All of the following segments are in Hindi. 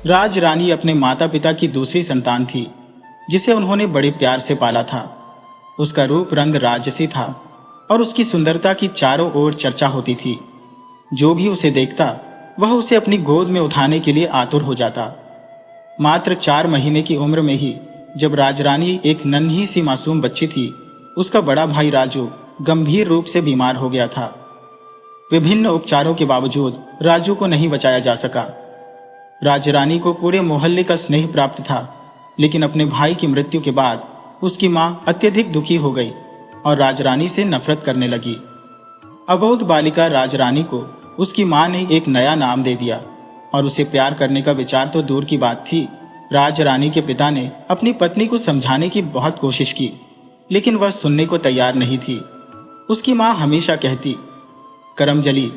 राज रानी अपने माता पिता की दूसरी संतान थी, जिसे उन्होंने बड़े प्यार से पाला था। उसका रूप रंग राजसी था और उसकी सुंदरता की चारों ओर चर्चा होती थी। जो भी उसे देखता वह उसे अपनी गोद में उठाने के लिए आतुर हो जाता। मात्र 4 महीने की उम्र में ही जब राजरानी एक नन्ही सी मासूम बच्ची थी, उसका बड़ा भाई राजू गंभीर रूप से बीमार हो गया था। विभिन्न उपचारों के बावजूद राजू को नहीं बचाया जा सका। राजरानी को पूरे मोहल्ले का स्नेह प्राप्त था, लेकिन अपने भाई की मृत्यु के बाद उसकी मां अत्यधिक दुखी हो गई और राजरानी से नफरत करने लगी। अबोध बालिका राजरानी को उसकी मां ने एक नया नाम दे दिया और उसे प्यार करने का विचार तो दूर की बात थी। राजरानी के पिता ने अपनी पत्नी को समझाने की बहुत कोशिश की, लेकिन वह सुनने को तैयार नहीं थी। उसकी मां हमेशा कहती, करमजली,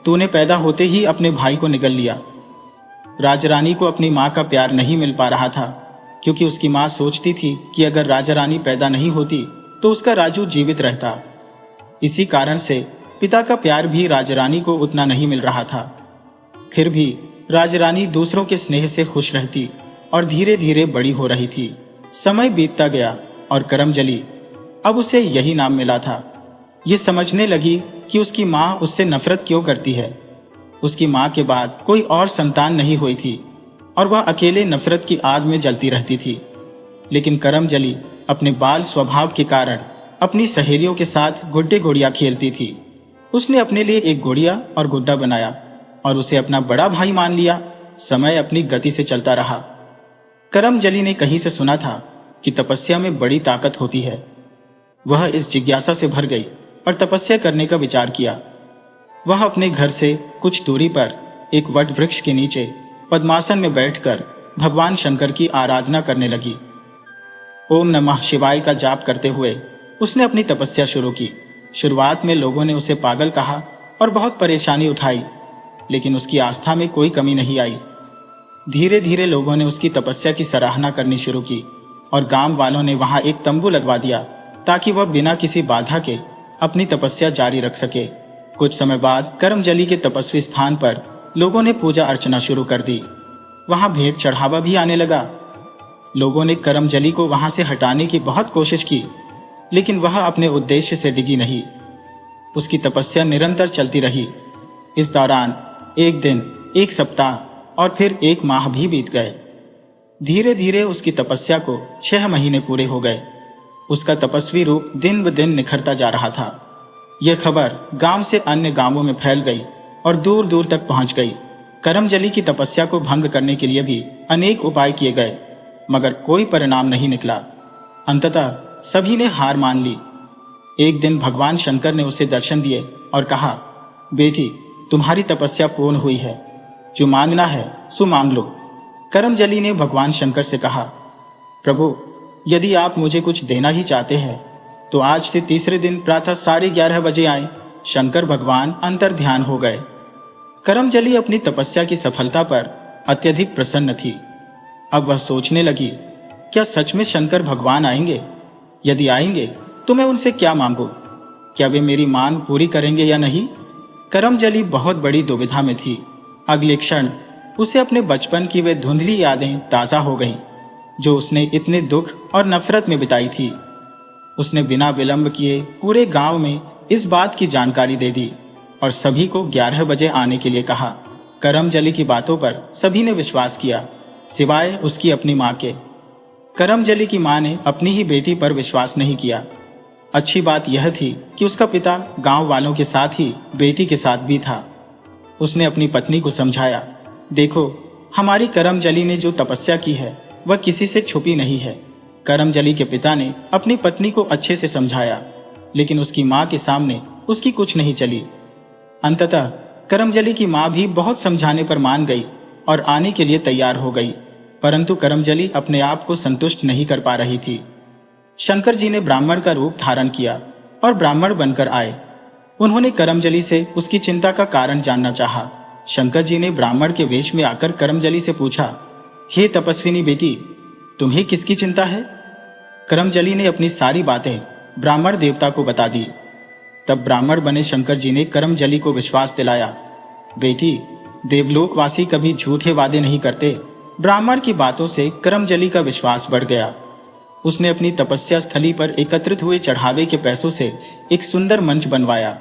तूने पैदा होते ही अपने भाई को निगल लिया। राजरानी को अपनी मां का प्यार नहीं मिल पा रहा था, क्योंकि उसकी मां सोचती थी कि अगर राजरानी पैदा नहीं होती तो उसका राजू जीवित रहता। इसी कारण से पिता का प्यार भी राजरानी को उतना नहीं मिल रहा था। फिर भी राजरानी दूसरों के स्नेह से खुश रहती और धीरे धीरे बड़ी हो रही थी। समय बीतता गया और करमजली, अब उसे यही नाम मिला था, ये समझने लगी कि उसकी मां उससे नफरत क्यों करती है। उसकी मां के बाद कोई और संतान नहीं हुई थी और वह अकेले नफरत की आग में जलती रहती थी। लेकिन करमजली अपने बाल स्वभाव के कारण अपनी सहेलियों के साथ गुड्डे गुड़िया खेलती थी। उसने अपने लिए एक गुड़िया और गुड्डा बनाया और उसे अपना बड़ा भाई मान लिया। समय अपनी गति से चलता रहा। करमजली ने कहीं से सुना था कि तपस्या में बड़ी ताकत होती है। वह इस जिज्ञासा से भर गई और तपस्या करने का विचार किया। वह अपने घर से कुछ दूरी पर एक वट वृक्ष के नीचे पद्मासन में बैठकर भगवान शंकर की आराधना करने लगी। ओम नमः शिवाय का जाप करते हुए उसने अपनी तपस्या शुरू की। शुरुआत में लोगों ने उसे पागल कहा और बहुत परेशानी उठाई, लेकिन उसकी आस्था में कोई कमी नहीं आई। धीरे धीरे लोगों ने उसकी तपस्या की सराहना करनी शुरू की और गांव वालों ने वहां एक तंबू लगवा दिया ताकि वह बिना किसी बाधा के अपनी तपस्या जारी रख सके। कुछ समय बाद करमजली के तपस्वी स्थान पर लोगों ने पूजा अर्चना शुरू कर दी। वहां भेंट चढ़ावा भी आने लगा। लोगों ने करमजली को वहां से हटाने की बहुत कोशिश की, लेकिन वह अपने उद्देश्य से डिगी नहीं। उसकी तपस्या निरंतर चलती रही। इस दौरान एक दिन, एक सप्ताह और फिर 1 माह भी बीत गए। धीरे धीरे उसकी तपस्या को 6 महीने पूरे हो गए। उसका तपस्वी रूप दिन ब दिन निखरता जा रहा था। यह खबर गांव से अन्य गांवों में फैल गई और दूर दूर तक पहुंच गई। करमजली की तपस्या को भंग करने के लिए भी अनेक उपाय किए गए, मगर कोई परिणाम नहीं निकला। अंततः सभी ने हार मान ली। एक दिन भगवान शंकर ने उसे दर्शन दिए और कहा, बेटी, तुम्हारी तपस्या पूर्ण हुई है, जो मांगना है सो मांग लो। करमजली ने भगवान शंकर से कहा, प्रभु, यदि आप मुझे कुछ देना ही चाहते हैं तो आज से तीसरे दिन प्रातः 11:30 बजे आए। शंकर भगवान अंतर ध्यान हो गए। करमजली अपनी तपस्या की सफलता पर अत्यधिक प्रसन्न थी। अब वह सोचने लगी, क्या सच में शंकर भगवान आएंगे? यदि आएंगे तो मैं उनसे क्या मांगू? क्या वे मेरी मांग पूरी करेंगे या नहीं? करमजली बहुत बड़ी दुविधा में थी। अगले क्षण उसे अपने बचपन की वे धुंधली यादें ताजा हो गईं, जो उसने इतने दुख और नफरत में बिताई थी। उसने बिना विलंब किए पूरे गांव में इस बात की जानकारी दे दी और सभी को 11 बजे आने के लिए कहा। करमजली की बातों पर सभी ने विश्वास किया, सिवाय उसकी अपनी मां के। करमजली की मां ने अपनी ही बेटी पर विश्वास नहीं किया। अच्छी बात यह थी कि उसका पिता गांव वालों के साथ ही बेटी के साथ भी था। उसने अपनी पत्नी को समझाया, देखो, हमारी करमजली ने जो तपस्या की है वह किसी से छुपी नहीं है। करमजली के पिता ने अपनी पत्नी को अच्छे से समझाया, लेकिन उसकी मां के सामने उसकी कुछ नहीं चली। अंततः करमजली की मां भी बहुत समझाने पर मान गई और आने के लिए तैयार हो गई, परंतु करमजली अपने आप को संतुष्ट नहीं कर पा रही थी। शंकर जी ने ब्राह्मण का रूप धारण किया और ब्राह्मण बनकर आए। उन्होंने करमजली से उसकी चिंता का कारण जानना चाहा। शंकर जी ने ब्राह्मण के वेश में आकर करमजली से पूछा, हे तपस्विनी बेटी, तुम्हें किसकी चिंता है? करमजली ने अपनी सारी बातें ब्राह्मण देवता को बता दी। तब ब्राह्मण बने शंकर जी ने करमजली को विश्वास दिलाया, बेटी, देवलोकवासी कभी झूठे वादे नहीं करते, ब्राह्मण की बातों से करमजली का विश्वास बढ़ गया। उसने अपनी तपस्या स्थली पर एकत्रित हुए चढ़ावे के पैसों से एक सुंदर मंच बनवाया।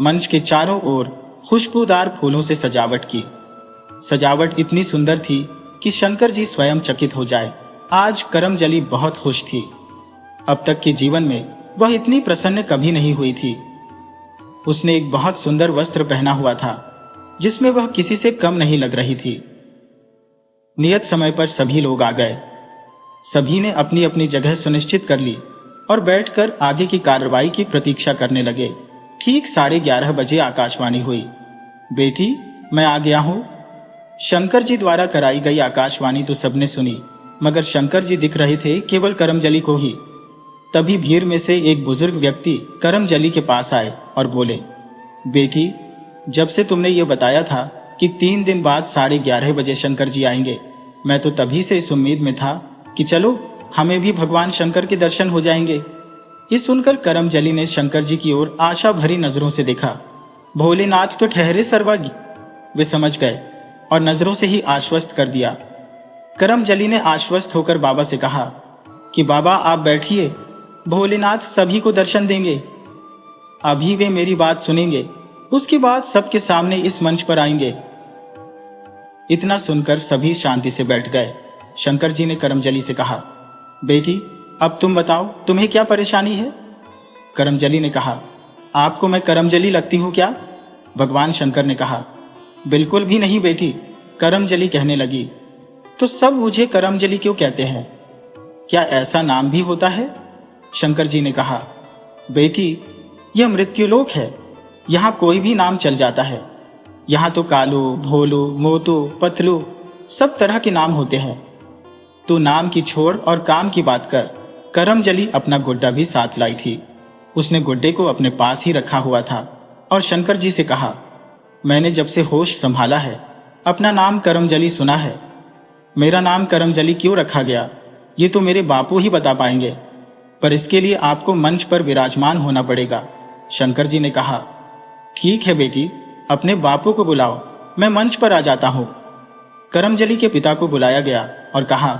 मंच के चारों ओर खुशबूदार फूलों से सजावट की। सजावट इतनी सुंदर थी कि शंकर जी स्वयं चकित हो जाए। आज करमजली बहुत खुश थी। अब तक के जीवन में वह इतनी प्रसन्न कभी नहीं हुई थी। उसने एक बहुत सुंदर वस्त्र पहना हुआ था, जिसमें वह किसी से कम नहीं लग रही थी। नियत समय पर सभी लोग आ गए। सभी ने अपनी अपनी जगह सुनिश्चित कर ली और बैठकर आगे की कार्रवाई की प्रतीक्षा करने लगे। ठीक 11:30 बजे आकाशवाणी हुई। बेटी, मैं आ गया हूं। शंकर जी द्वारा कराई गई आकाशवाणी तो सबने सुनी, मगर शंकर जी दिख रहे थे केवल करमजली को ही। तभी भीड़ में से एक बुजुर्ग व्यक्ति करमजली के पास आए और बोले, बेटी, जब से तुमने ये बताया था कि 3 दिन बाद 11:30 बजे शंकर जी आएंगे, मैं तो तभी से इस उम्मीद में था कि चलो हमें भी भगवान शंकर के दर्शन हो जाएंगे। ये सुनकर करमजली ने शंकर जी की ओर आशा भरी नजरों से देखा। भोलेनाथ तो ठहरे सर्वज्ञ, वे समझ गए और नजरों से ही आश्वस्त कर दिया। करमजली ने आश्वस्त होकर बाबा से कहा कि बाबा आप बैठिए, भोलेनाथ सभी को दर्शन देंगे। अभी वे मेरी बात सुनेंगे, उसके बाद सबके सामने इस मंच पर आएंगे। इतना सुनकर सभी शांति से बैठ गए। शंकर जी ने करमजली से कहा, बेटी, अब तुम बताओ तुम्हें क्या परेशानी है? करमजली ने कहा, आपको मैं करमजली लगती हूं क्या? भगवान शंकर ने कहा, बिल्कुल भी नहीं बेटी। करमजली कहने लगी, तो सब मुझे करमजली क्यों कहते हैं? क्या ऐसा नाम भी होता है? शंकर जी ने कहा, बेटी, यह मृत्युलोक है। यहां कोई भी नाम चल जाता है। यहां तो कालो, भोलो, मोटो, पतलो सब तरह के नाम होते हैं। तू नाम की छोड़ और काम की बात कर। करमजली अपना गुड्डा भी साथ लाई थी। उसने गुड्डे को अपने पास ही रखा हुआ था और शंकर जी से कहा, मैंने जब से होश संभाला है अपना नाम करमजली सुना है। मेरा नाम करमजली क्यों रखा गया ये तो मेरे बापू ही बता पाएंगे, पर इसके लिए आपको मंच पर विराजमान होना पड़ेगा। शंकर जी ने कहा, ठीक है बेटी, अपने बापू को बुलाओ, मैं मंच पर आ जाता हूं। करमजली के पिता को बुलाया गया और कहा,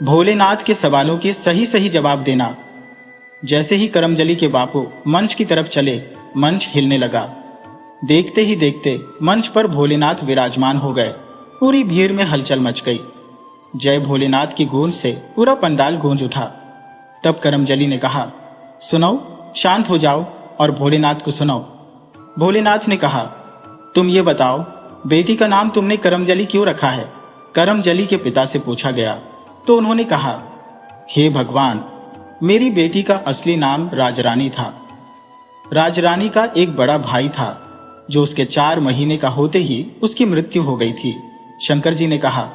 भोलेनाथ के सवालों के सही सही जवाब देना। जैसे ही करमजली के बापू मंच की तरफ चले, मंच हिलने लगा। देखते ही देखते मंच पर भोलेनाथ विराजमान हो गए। पूरी भीड़ में हलचल मच गई। जय भोलेनाथ की गूंज से पूरा पंडाल गूंज उठा। तब करमजली ने कहा, सुनो, शांत हो जाओ और भोलेनाथ को सुनो। भोलेनाथ ने कहा, तुम ये बताओ, बेटी का नाम तुमने करमजली क्यों रखा है? करमजली के पिता से पूछा गया तो उन्होंने कहा, हे भगवान, मेरी बेटी का असली नाम राजरानी था। राजरानी का एक बड़ा भाई था जो उसके 4 महीने का होते ही उसकी मृत्यु हो गई थी। शंकर जी ने कहा,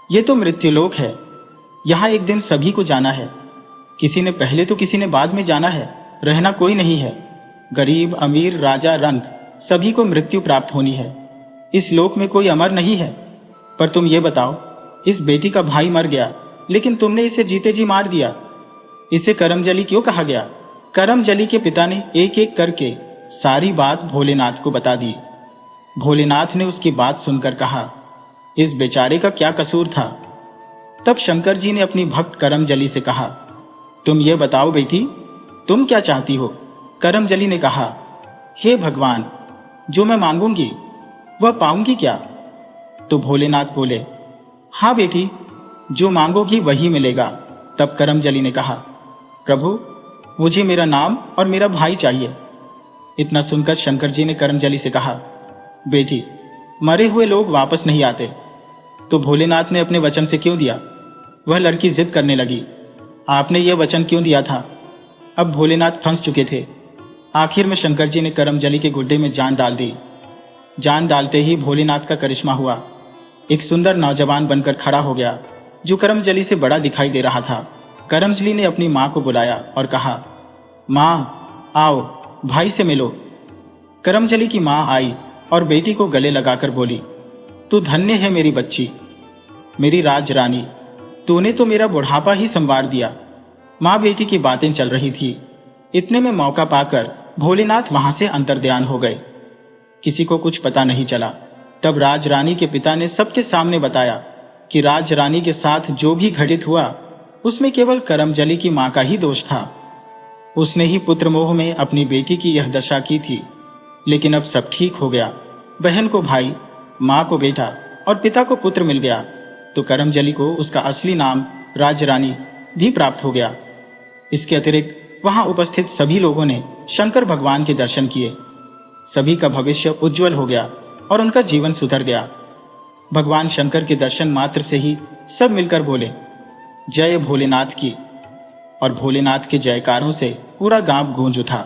यह तो मृत्युलोक है। यहां एक दिन सभी को जाना है। किसी ने पहले तो किसी ने बाद में जाना है। रहना कोई नहीं है। गरीब, अमीर, राजा, रंक सभी को मृत्यु प्राप्त होनी है। इस लोक में कोई अमर नहीं है। पर तुम ये बताओ, इस बेटी का भाई मर गया, लेकिन तुमने इसे जीते जी मार दिया। इसे करमजली क्यों कहा गया? करमजली के पिता ने एक एक करके सारी बात भोलेनाथ को बता दी। भोलेनाथ ने उसकी बात सुनकर कहा, इस बेचारे का क्या कसूर था? तब शंकर जी ने अपनी भक्त करमजली से कहा, तुम ये बताओ बेटी, तुम क्या चाहती हो? करमजली ने कहा, हे भगवान, जो मैं मांगूंगी वह पाऊंगी क्या? तो भोलेनाथ बोले, हाँ बेटी, जो मांगोगी वही मिलेगा। तब करमजली ने कहा, प्रभु, मुझे मेरा नाम और मेरा भाई चाहिए। इतना सुनकर शंकर जी ने करमजली से कहा, बेटी, मरे हुए लोग वापस नहीं आते। तो भोलेनाथ ने अपने वचन से क्यों दिया? वह लड़की जिद करने लगी, आपने यह वचन क्यों दिया था? अब भोलेनाथ फंस चुके थे। आखिर में शंकर जी ने करमजली के गुड्डे में जान डाल दी। जान डालते ही भोलेनाथ का करिश्मा हुआ। एक सुंदर नौजवान बनकर खड़ा हो गया जो करमजली से बड़ा दिखाई दे रहा था। करमजली ने अपनी मां को बुलाया और कहा, मां, आओ, भाई से मिलो। करमजली की मां आई और बेटी को गले लगाकर बोली, तू धन्य है मेरी बच्ची, मेरी राज रानी, तूने तो मेरा बुढ़ापा ही संवार दिया। मां बेटी की बातें चल रही थी। इतने में मौका पाकर भोलेनाथ वहां से अंतर्ध्यान हो गए। किसी को कुछ पता नहीं चला। तब राज रानी के पिता ने सबके सामने बताया कि राज रानी के साथ जो भी घटित हुआ उसमें केवल करमजली की मां का ही दोष था। उसने ही पुत्र मोह में अपनी बेटी की यह दशा की थी। लेकिन अब सब ठीक हो गया। बहन को भाई, मां को बेटा और पिता को पुत्र मिल गया, तो करमजली को उसका असली नाम राजरानी भी प्राप्त हो गया। इसके अतिरिक्त वहां उपस्थित सभी लोगों ने शंकर भगवान के दर्शन किए। सभी का भविष्य उज्जवल हो गया और उनका जीवन सुधर गया। भगवान शंकर के दर्शन मात्र से ही सब मिलकर बोले, जय भोलेनाथ की। और भोलेनाथ के जयकारों से पूरा गांव गूंज उठा।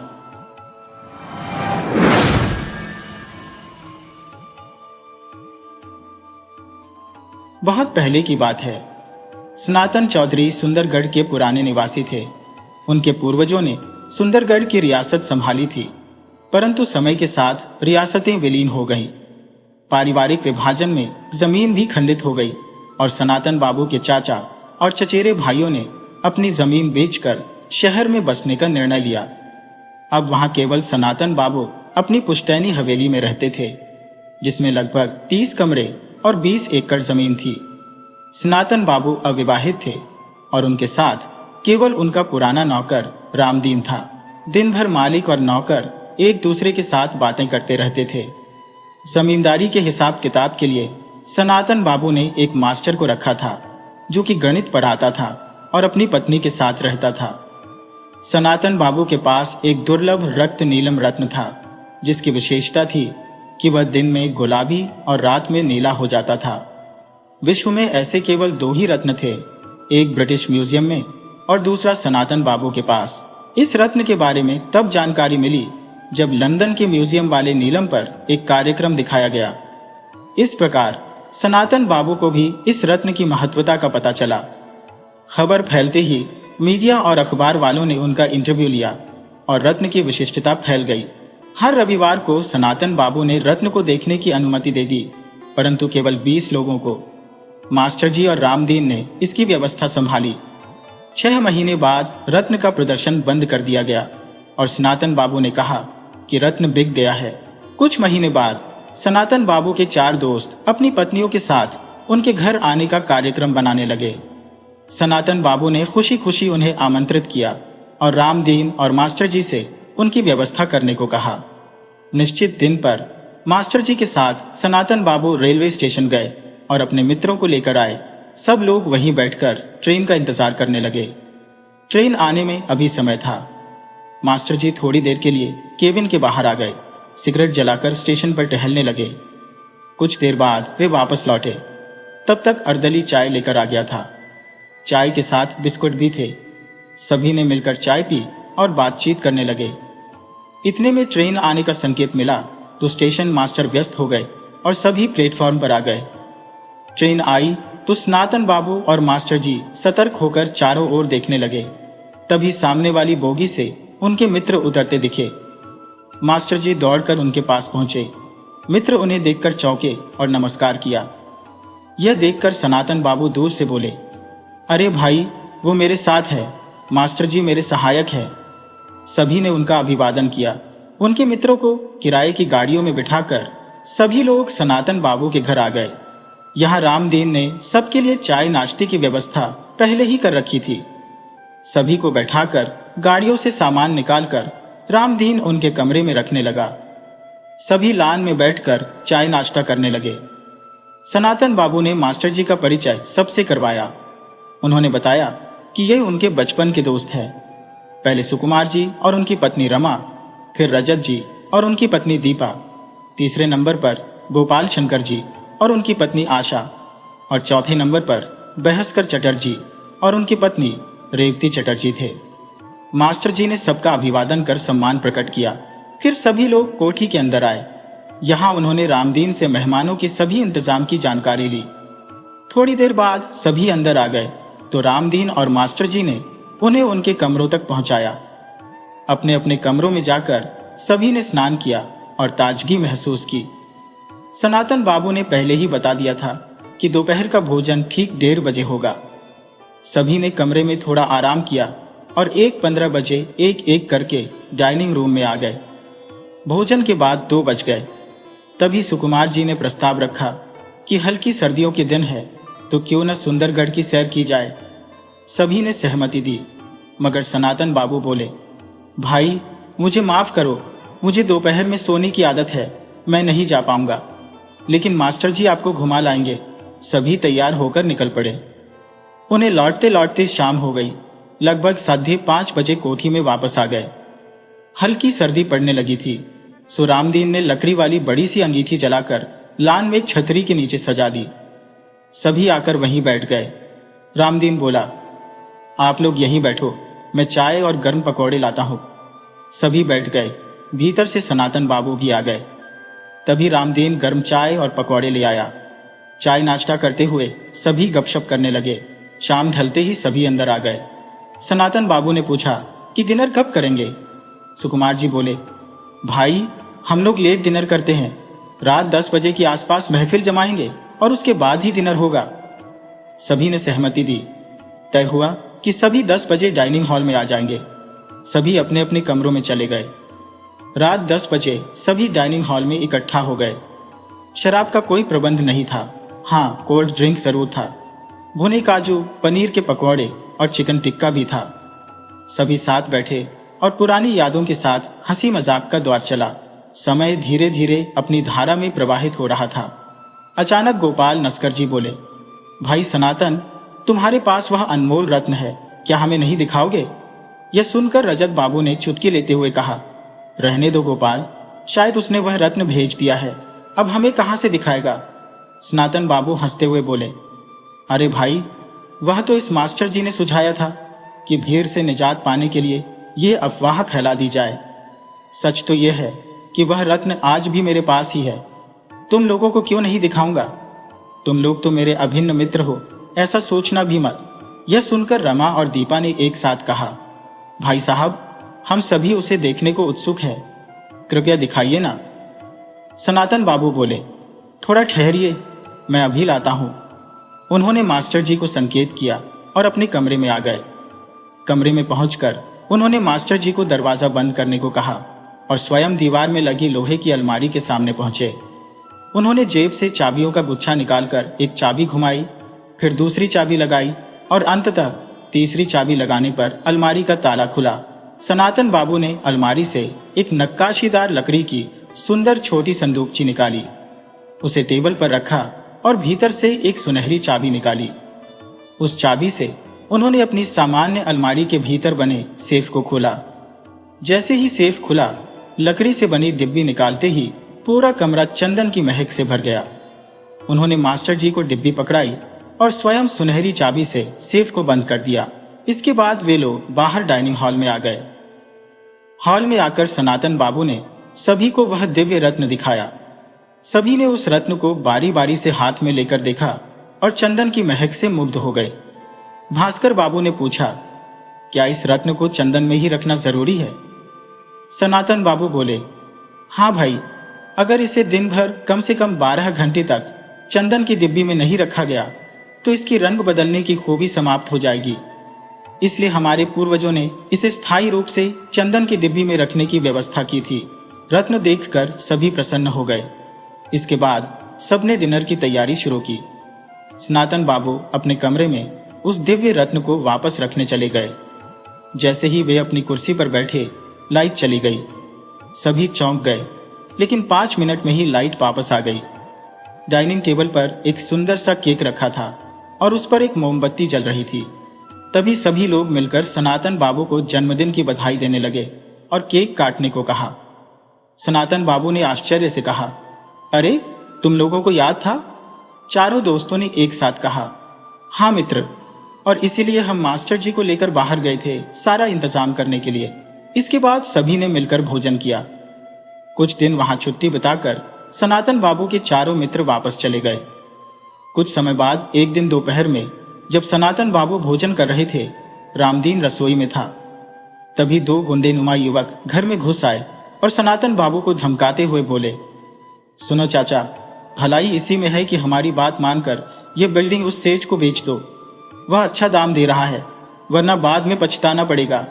बहुत पहले की बात है। सनातन चौधरी सुंदरगढ़ के पुराने निवासी थे। उनके पूर्वजों ने सुंदरगढ़ की रियासत संभाली थी, परंतु समय के साथ रियासतें विलीन हो गईं। पारिवारिक विभाजन में जमीन भी खंडित हो गई और सनातन बाबू के चाचा और चचेरे भाइयों ने अपनी जमीन बेचकर शहर में बसने का निर्णय लिया। अब वहां केवल सनातन बाबू अपनी पुश्तैनी हवेली में रहते थे, जिसमें लगभग 30 कमरे और 20 एकड़ जमीन थी। सनातन बाबू अविवाहित थे और उनके साथ केवल उनका पुराना नौकर रामदीन था। दिन भर मालिक और नौकर एक दूसरे के साथ बातें करते रहते थे। जमींदारी के हिसाब किताब के लिए सनातन बाबू ने एक मास्टर को रखा था, जो कि गणित पढ़ाता था और अपनी पत्नी के साथ रहता था। सनातन बाबू के पास एक दुर्लभ रक्त नीलम रत्न था, जिसकी विशेषता थी कि वह दिन में गुलाबी और रात में नीला हो जाता था। विश्व में ऐसे केवल 2 ही रत्न थे, एक ब्रिटिश म्यूजियम में और दूसरा सनातन बाबू के पास। इस रत्न के बारे में तब जानकारी मिली जब लंदन के म्यूजियम वाले नीलम पर एक कार्यक्रम दिखाया गया। इस प्रकार सनातन बाबू को भी इस रत्न की महत्वता का पता चला। खबर फैलते ही मीडिया और अखबार वालों ने उनका इंटरव्यू लिया और रत्न की विशिष्टता फैल गई। हर रविवार को सनातन बाबू ने रत्न को देखने की अनुमति दे दी, परंतु केवल 20 लोगों को। मास्टर जी और रामदीन ने इसकी व्यवस्था संभाली। 6 महीने बाद रत्न का प्रदर्शन बंद कर दिया गया और सनातन बाबू ने कहा कि रत्न बिक गया है। कुछ महीने बाद सनातन बाबू के 4 दोस्त अपनी पत्नियों के साथ उनके घर आने का कार्यक्रम बनाने लगे। सनातन बाबू ने खुशी खुशी उन्हें आमंत्रित किया और रामदीन और मास्टर जी से उनकी व्यवस्था करने को कहा। निश्चित दिन पर मास्टर जी के साथ सनातन बाबू रेलवे स्टेशन गए और अपने मित्रों को लेकर आए। सब लोग वहीं बैठकर ट्रेन का इंतजार करने लगे। ट्रेन आने में अभी समय था। मास्टर जी थोड़ी देर के लिए केबिन के बाहर आ गए, सिगरेट जलाकर स्टेशन पर टहलने लगे। कुछ देर बाद वे वापस लौटे। तब तक अर्दली चाय लेकर आ गया था। चाय के साथ बिस्कुट भी थे। सभी ने मिलकर चाय पी और बातचीत करने लगे। इतने में ट्रेन आने का संकेत मिला तो स्टेशन मास्टर व्यस्त हो गए और सभी प्लेटफॉर्म पर आ गए। ट्रेन आई तो सनातन बाबू और मास्टर जी सतर्क होकर चारों ओर देखने लगे। तभी सामने वाली बोगी से उनके मित्र उतरते दिखे। मास्टर जी दौड़कर उनके पास पहुंचे। मित्र उन्हें देखकर चौंके और नमस्कार किया। यह देखकर सनातन बाबू दूर से बोले, अरे भाई, वो मेरे साथ है, मास्टर जी मेरे सहायक है। सभी ने उनका अभिवादन किया। उनके मित्रों को किराए की गाड़ियों में बिठाकर सभी लोग सनातन बाबू के घर आ गए। यहाँ रामदीन ने सबके लिए चाय नाश्ते की व्यवस्था पहले ही कर रखी थी। सभी को बैठाकर गाड़ियों से सामान निकालकर रामदीन उनके कमरे में रखने लगा। सभी लान में बैठकर चाय नाश्ता करने लगे। सनातन बाबू ने मास्टर जी का परिचय सबसे करवाया। उन्होंने बताया कि ये उनके बचपन के दोस्त हैं। पहले सुकुमार जी और उनकी पत्नी रमा, फिर रजत जी और उनकी पत्नी दीपा, तीसरे नंबर पर गोपाल शंकर जी और उनकी पत्नी आशा, और चौथे नंबर पर बहस्कर चटर्जी और उनकी पत्नी रेवती चटर्जी थे। मास्टर जी ने सबका अभिवादन कर सम्मान प्रकट किया। फिर सभी लोग कोठी के अंदर आए। यहाँ उन्होंने रामदीन से मेहमानों की सभी इंतजाम की जानकारी ली। थोड़ी देर बाद सभी अंदर आ गए तो रामदीन और मास्टर जी ने उन्हें उनके कमरों तक पहुंचाया। अपने अपने कमरों में जाकर सभी ने स्नान किया और ताजगी महसूस की। सनातन बाबू ने पहले ही बता दिया था कि दोपहर का भोजन ठीक 1:30 बजे होगा। सभी ने कमरे में थोड़ा आराम किया और 1:15 बजे एक एक करके डाइनिंग रूम में आ गए। भोजन के बाद 2 बज गए। तभी सुकुमार जी ने प्रस्ताव रखा कि हल्की सर्दियों के दिन है, तो क्यों न सुंदरगढ़ की सैर की जाए। सभी ने सहमति दी, मगर सनातन बाबू बोले, भाई मुझे माफ करो, मुझे दोपहर में सोने की आदत है, मैं नहीं जा पाऊंगा। लेकिन मास्टर जी आपको घुमा लाएंगे। सभी तैयार होकर निकल पड़े। उन्हें लौटते लौटते शाम हो गई। लगभग 5:30 बजे कोठी में वापस आ गए। हल्की सर्दी पड़ने लगी थी, सो रामदीन ने लकड़ी वाली बड़ी सी अंगीठी जलाकर लान में एक छतरी के नीचे सजा दी। सभी आकर वहीं बैठ गए। रामदीन बोला, आप लोग यहीं बैठो, मैं चाय और गर्म पकौड़े लाता हूं। सभी बैठ गए। भीतर से सनातन बाबू भी आ गए। तभी रामदीन गर्म चाय और पकौड़े ले आया। चाय नाश्ता करते हुए सभी गपशप करने लगे। शाम ढलते ही सभी अंदर आ गए। सनातन बाबू ने पूछा कि डिनर कब करेंगे। सुकुमार जी बोले, भाई हम लोग लेट डिनर करते हैं, रात 10 बजे के आसपास महफिल जमाएंगे और उसके बाद ही डिनर होगा। सभी ने सहमति दी। तय हुआ कि सभी 10 बजे डाइनिंग हॉल में आ जाएंगे। सभी अपने अपने कमरों में चले गए। रात 10 बजे सभी डाइनिंग हॉल में इकट्ठा हो गए। शराब का कोई प्रबंध नहीं था। हाँ, कोल्ड ड्रिंक जरूर था। भुने काजू, पनीर के पकौड़े और चिकन टिक्का भी था। सभी साथ बैठे और पुरानी यादों के साथ हंसी मजाक का दौर चला। समय धीरे धीरे अपनी धारा में प्रवाहित हो रहा था। अचानक गोपाल नस्कर जी बोले, भाई सनातन, तुम्हारे पास वह अनमोल रत्न है, क्या हमें नहीं दिखाओगे? यह सुनकर रजत बाबू ने चुटकी लेते हुए कहा, रहने दो गोपाल, शायद उसने वह रत्न भेज दिया है, अब हमें कहां से दिखाएगा। सनातन बाबू हंसते हुए बोले, अरे भाई, वह तो इस मास्टर जी ने सुझाया था कि भीड़ से निजात पाने के लिए यह अफवाह फैला दी जाए। सच तो यह है कि वह रत्न आज भी मेरे पास ही है। तुम लोगों को क्यों नहीं दिखाऊंगा? तुम लोग तो मेरे अभिन्न मित्र हो, ऐसा सोचना भी मत। यह सुनकर रमा और दीपा ने एक साथ कहा, भाई साहब, हम सभी उसे देखने को उत्सुक हैं, कृपया दिखाइए ना। सनातन बाबू बोले, थोड़ा ठहरिए, मैं अभी लाता हूं। उन्होंने मास्टर जी को संकेत किया और अपने कमरे में आ गए। कमरे में पहुंचकर उन्होंने मास्टर जी को दरवाजा बंद करने को कहा और स्वयं दीवार में लगी लोहे की अलमारी के सामने पहुंचे। उन्होंने जेब से चाबियों का गुच्छा निकालकर एक चाबी घुमाई, फिर दूसरी चाबी लगाई और अंततः तीसरी चाबी लगाने पर अलमारी का ताला खुला। सनातन बाबू ने अलमारी से एक नक्काशीदार लकड़ी की सुंदर छोटी संदूकची निकाली, उसे टेबल पर रखा और भीतर से एक सुनहरी चाबी निकाली। उस चाबी से उन्होंने अपनी सामान्य अलमारी के भीतर बने सेफ को खोला। जैसे ही सेफ खुला, लकड़ी से बनी डिब्बी निकालते ही पूरा कमरा चंदन की महक से भर गया। उन्होंने मास्टर जी को डिब्बी पकड़ाई और स्वयं सुनहरी चाबी से सेफ को बंद कर दिया। इसके बाद वे लोग बाहर डाइनिंग हॉल में आ गए। हॉल में आकर सनातन बाबू ने सभी को वह दिव्य रत्न दिखाया। सभी ने उस रत्न को बारी बारी से हाथ में लेकर देखा और चंदन की महक से मुग्ध हो गए। भास्कर बाबू ने पूछा, क्या इस रत्न को चंदन में ही रखना जरूरी है? सनातन बाबू बोले, हाँ भाई, अगर इसे दिन भर कम से कम 12 घंटे तक चंदन की डिब्बी में नहीं रखा गया तो इसकी रंग बदलने की खूबी समाप्त हो जाएगी। इसलिए हमारे पूर्वजों ने इसे स्थायी रूप से चंदन की डिब्बी में रखने की व्यवस्था की थी। रत्न देखकर सभी प्रसन्न हो गए। इसके बाद सबने डिनर की तैयारी शुरू की। सनातन बाबू अपने कमरे में उस दिव्य रत्न को वापस रखने चले गए। जैसे ही वे अपनी कुर्सी पर बैठे, लाइट चली गई। सभी चौंक गए, लेकिन 5 मिनट में ही लाइट वापस आ गई। डाइनिंग टेबल पर एक सुंदर सा केक रखा था और उस पर एक मोमबत्ती जल रही थी। तभी सभी लोग मिलकर सनातन बाबू को जन्मदिन की बधाई देने लगे और केक काटने को कहा। सनातन बाबू ने आश्चर्य से कहा, अरे, तुम लोगों को याद था? चारों दोस्तों ने एक साथ कहा, हाँ मित्र, और इसीलिए हम मास्टर जी को लेकर बाहर गए थे सारा इंतजाम करने के लिए। इसके बाद सभी ने मिलकर भोजन किया। कुछ दिन वहां छुट्टी बिताकर सनातन बाबू के चारों मित्र वापस चले गए। कुछ समय बाद एक दिन दोपहर में जब सनातन बाबू भोजन कर रहे थे, रामदीन रसोई में था। तभी 2 गुंडेनुमा युवक घर में घुस आए और सनातन बाबू को धमकाते हुए बोले, सुनो चाचा, भलाई इसी में है कि हमारी बात मानकर यह बिल्डिंग उस सेठ को बेच दो। वह अच्छा दाम दे रहा है, वरना बाद में पछताना पड़ेगा।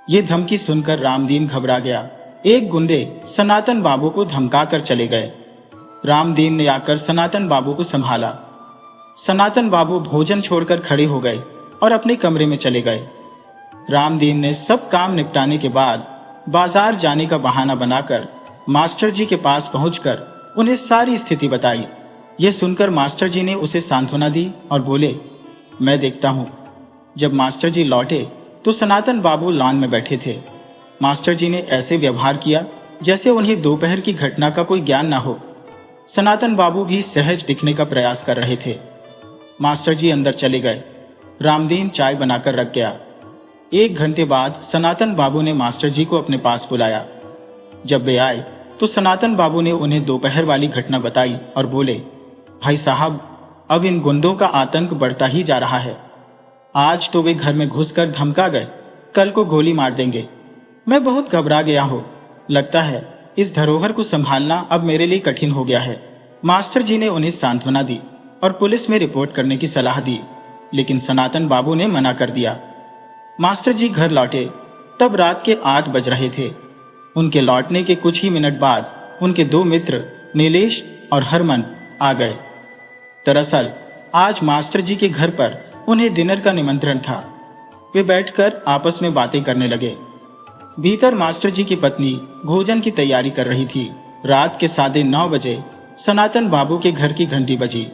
ये धमकी सुनकर रामदीन घबरा गया। एक गुंडे सनातन बाबू को धमका कर चले गए। रामदीन ने आकर सनातन बाबू को संभाला सनातन बाबू भोजन छोड़कर खड़े हो गए और अपने कमरे में चले गए। रामदीन ने सब काम निपटाने के बाद बाजार जाने का बहाना बनाकर मास्टर जी के पास पहुंचकर उन्हें सारी स्थिति बताई। यह सुनकर मास्टर जी ने उसे सांत्वना दी और बोले, मैं देखता हूं। जब मास्टर जी लौटे तो सनातन बाबू लॉन में बैठे थे। मास्टर जी ने ऐसे व्यवहार किया जैसे उन्हें दोपहर की घटना का कोई ज्ञान ना हो। सनातन बाबू भी सहज दिखने का प्रयास कर रहे थे। मास्टर जी अंदर चले गए। रामदीन चाय बनाकर रख गया। 1 घंटे बाद सनातन बाबू ने मास्टर जी को अपने पास बुलाया। जब वे आए तो सनातन बाबू ने उन्हें दोपहर वाली घटना बताई और बोले, भाई साहब, अब इन गुंडों का आतंक बढ़ता ही जा रहा है। आज तो वे घर में घुसकर धमका गए, कल को गोली मार देंगे। मैं बहुत घबरा गया हूं। लगता है इस धरोहर को संभालना अब मेरे लिए कठिन हो गया है। मास्टर जी ने उन्हें सांत्वना दी और पुलिस में रिपोर्ट करने की सलाह दी, लेकिन सनातन बाबू ने मना कर दिया। मास्टर जी घर लौटे तब रात के 8 बज रहे थे। उनके लौटने के कुछ ही मिनट बाद उनके 2 मित्र नीलेश और हरमन आ गए। दरअसल आज मास्टर जी के घर पर उन्हें डिनर का निमंत्रण था। वे बैठकर आपस में बातें करने लगे। भीतर मास्टर जी की पत्नी भोजन की तैयारी कर रही थी। रात के 9:30 बजे सनातन बाबू के घर की घंटी बजी।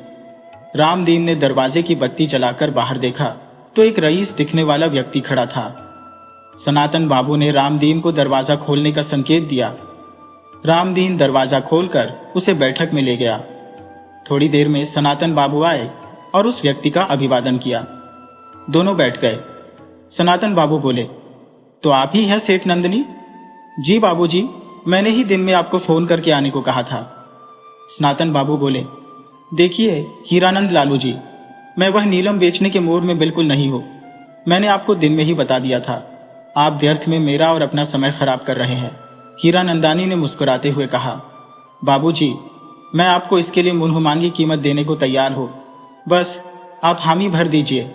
रामदीन ने दरवाजे की बत्ती जलाकर बाहर देखा तो एक रईस दिखने वाला व्यक्ति खड़ा था। सनातन बाबू ने रामदीन को दरवाजा खोलने का संकेत दिया। रामदीन दरवाजा खोलकर उसे बैठक में ले गया। थोड़ी देर में सनातन बाबू आए और उस व्यक्ति का अभिवादन किया। दोनों बैठ गए। सनातन बाबू बोले, तो आप ही हैं सेठ नंदनी? जी बाबूजी, मैंने ही दिन में आपको फोन करके आने को कहा था। सनातन बाबू बोले, देखिए हीरानंद लालू जी, मैं वह नीलम बेचने के मूड में बिल्कुल नहीं हूं। मैंने आपको दिन में ही बता दिया था। आप व्यर्थ में मेरा और अपना समय खराब कर रहे हैं। हीरानंदानी ने मुस्कुराते हुए कहा, बाबूजी, मैं आपको इसके लिए मुंह मांगी कीमत देने को तैयार हूं, बस आप हामी भर दीजिए।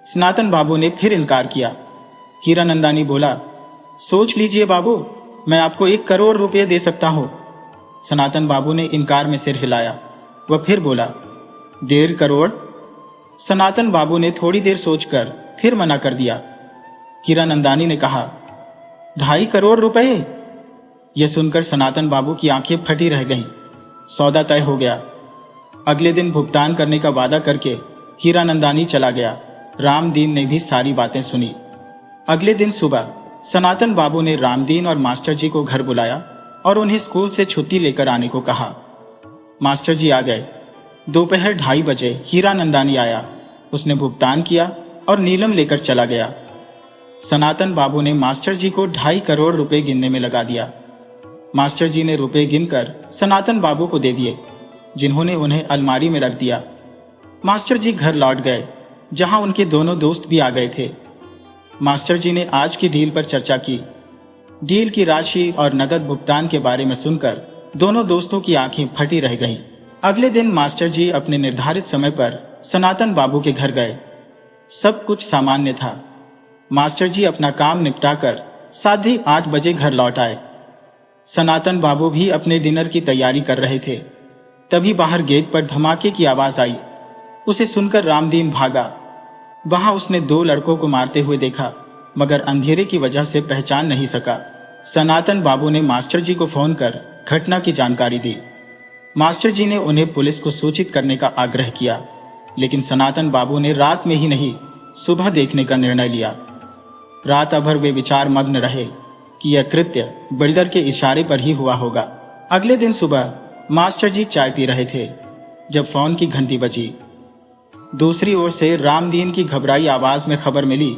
सनातन बाबू ने फिर इनकार किया। हीरानंदानी बोला, सोच लीजिए बाबू, मैं आपको 1 करोड़ रुपए दे सकता हूं। सनातन बाबू ने इनकार में सिर हिलाया। वह फिर बोला, 1.5 करोड़? सनातन बाबू ने थोड़ी देर सोचकर फिर मना कर दिया। हीरानंदानी ने कहा, 2.5 करोड़ रुपए? यह सुनकर सनातन बाबू की आंखें फटी रह गईं। सौदा तय हो गया। अगले दिन भुगतान करने का वादा करके हीरानंदानी चला गया। रामदीन ने भी सारी बातें सुनी। अगले दिन सुबह सनातन बाबू ने रामदीन और मास्टर जी को घर बुलाया और उन्हें स्कूल से छुट्टी लेकर आने को कहा। मास्टर जी आ गए। दोपहर 2:30 बजे हीरानंदानी आया। उसने भुगतान किया और नीलम लेकर चला गया। सनातन बाबू ने मास्टर जी को 2.5 करोड़ रुपए गिनने में लगा दिया। मास्टर जी ने रुपए गिनकर सनातन बाबू को दे दिए, जिन्होंने उन्हें अलमारी में रख दिया। मास्टर जी घर लौट गए, जहां उनके दोनों दोस्त भी आ गए थे। मास्टर जी ने आज की डील पर चर्चा की। डील की राशि और नकद भुगतान के बारे में सुनकर दोनों दोस्तों की आंखें फटी रह गईं। अगले दिन मास्टर जी अपने निर्धारित समय पर सनातन बाबू के घर गए। सब कुछ सामान्य था। मास्टर जी अपना काम निपटाकर 8:30 बजे घर लौट आए। सनातन बाबू भी अपने डिनर की तैयारी कर रहे थे। तभी बाहर गेट पर धमाके की आवाज आई। उसे सुनकर रामदीन भागा। वहां उसने 2 लड़कों को मारते हुए देखा, मगर अंधेरे की वजह से पहचान नहीं सका। सनातन बाबू ने मास्टर जी को फोन कर घटना की जानकारी दी। मास्टर जी ने उन्हें पुलिस को सूचित करने का आग्रह किया, लेकिन सनातन बाबू ने रात में ही नहीं, सुबह देखने का निर्णय लिया। रात भर वे विचार मग्न रहे कि यह कृत्य बिल्डर के इशारे पर ही हुआ होगा। अगले दिन सुबह मास्टर जी चाय पी रहे थे जब फोन की घंटी बजी। दूसरी ओर से रामदीन की घबराई आवाज में खबर मिली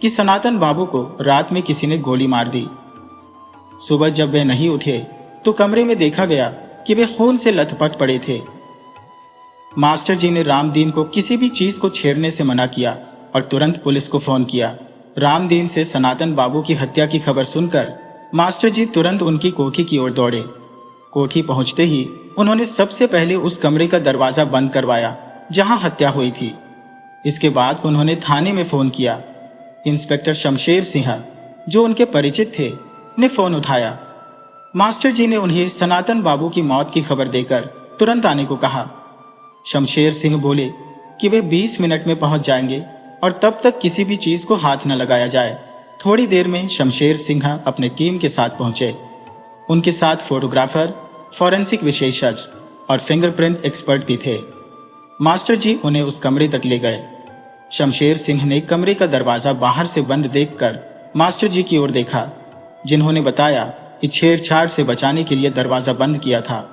कि सनातन बाबू को रात में किसी ने गोली मार दी। सुबह जब वे नहीं उठे तो कमरे में देखा गया कि वे खून से लथपथ पड़े थे। मास्टर जी ने रामदीन को किसी भी चीज को छेड़ने से मना किया और तुरंत पुलिस को फोन किया। रामदीन से सनातन बाबू की हत्या की खबर सुनकर मास्टर जी तुरंत उनकी कोठी की ओर दौड़े। कोठी पहुंचते ही उन्होंने सबसे पहले उस कमरे का दरवाजा बंद करवाया जहां हत्या हुई थी। इसके बाद उन्होंने थाने में फोन किया। इंस्पेक्टर शमशेर सिंह, जो उनके परिचित थे, ने फोन उठाया। मास्टर जी ने उन्हें सनातन बाबू की मौत की खबर देकर तुरंत आने को कहा। शमशेर सिंह बोले, कि वे 20 मिनट में पहुंच जाएंगे और तब तक किसी भी चीज को हाथ न लगाया जाए। थोड़ी देर में शमशेर सिंह अपने टीम के साथ पहुंचे। उनके साथ फोटोग्राफर, फॉरेंसिक विशेषज्ञ और फिंगरप्रिंट एक्सपर्ट भी थे। मास्टर जी उन्हें उस कमरे तक ले गए। शमशेर सिंह ने कमरे का दरवाजा बाहर से बंद देखकर मास्टर जी की ओर देखा, जिन्होंने बताया कि छेड़छाड़ से बचाने के लिए दरवाजा बंद किया था।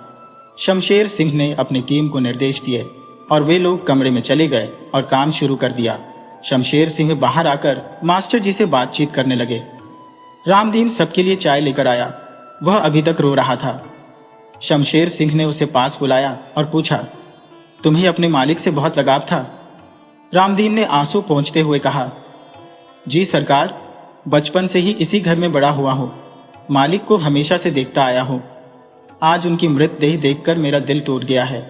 शमशेर सिंह ने अपनी टीम को निर्देश दिए और वे लोग कमरे में चले गए और काम शुरू कर दिया। शमशेर सिंह बाहर आकर मास्टर जी से बातचीत करने लगे। रामदीन सबके लिए चाय लेकर आया। वह अभी तक रो रहा था। शमशेर सिंह ने उसे पास बुलाया और पूछा, तुम्हें अपने मालिक से बहुत लगाव था? रामदीन ने आंसू पोंछते हुए कहा, जी सरकार, बचपन से ही इसी घर में बड़ा हुआ हूं। मालिक को हमेशा से देखता आया हूं। आज उनकी मृतदेह देखकर मेरा दिल टूट गया है।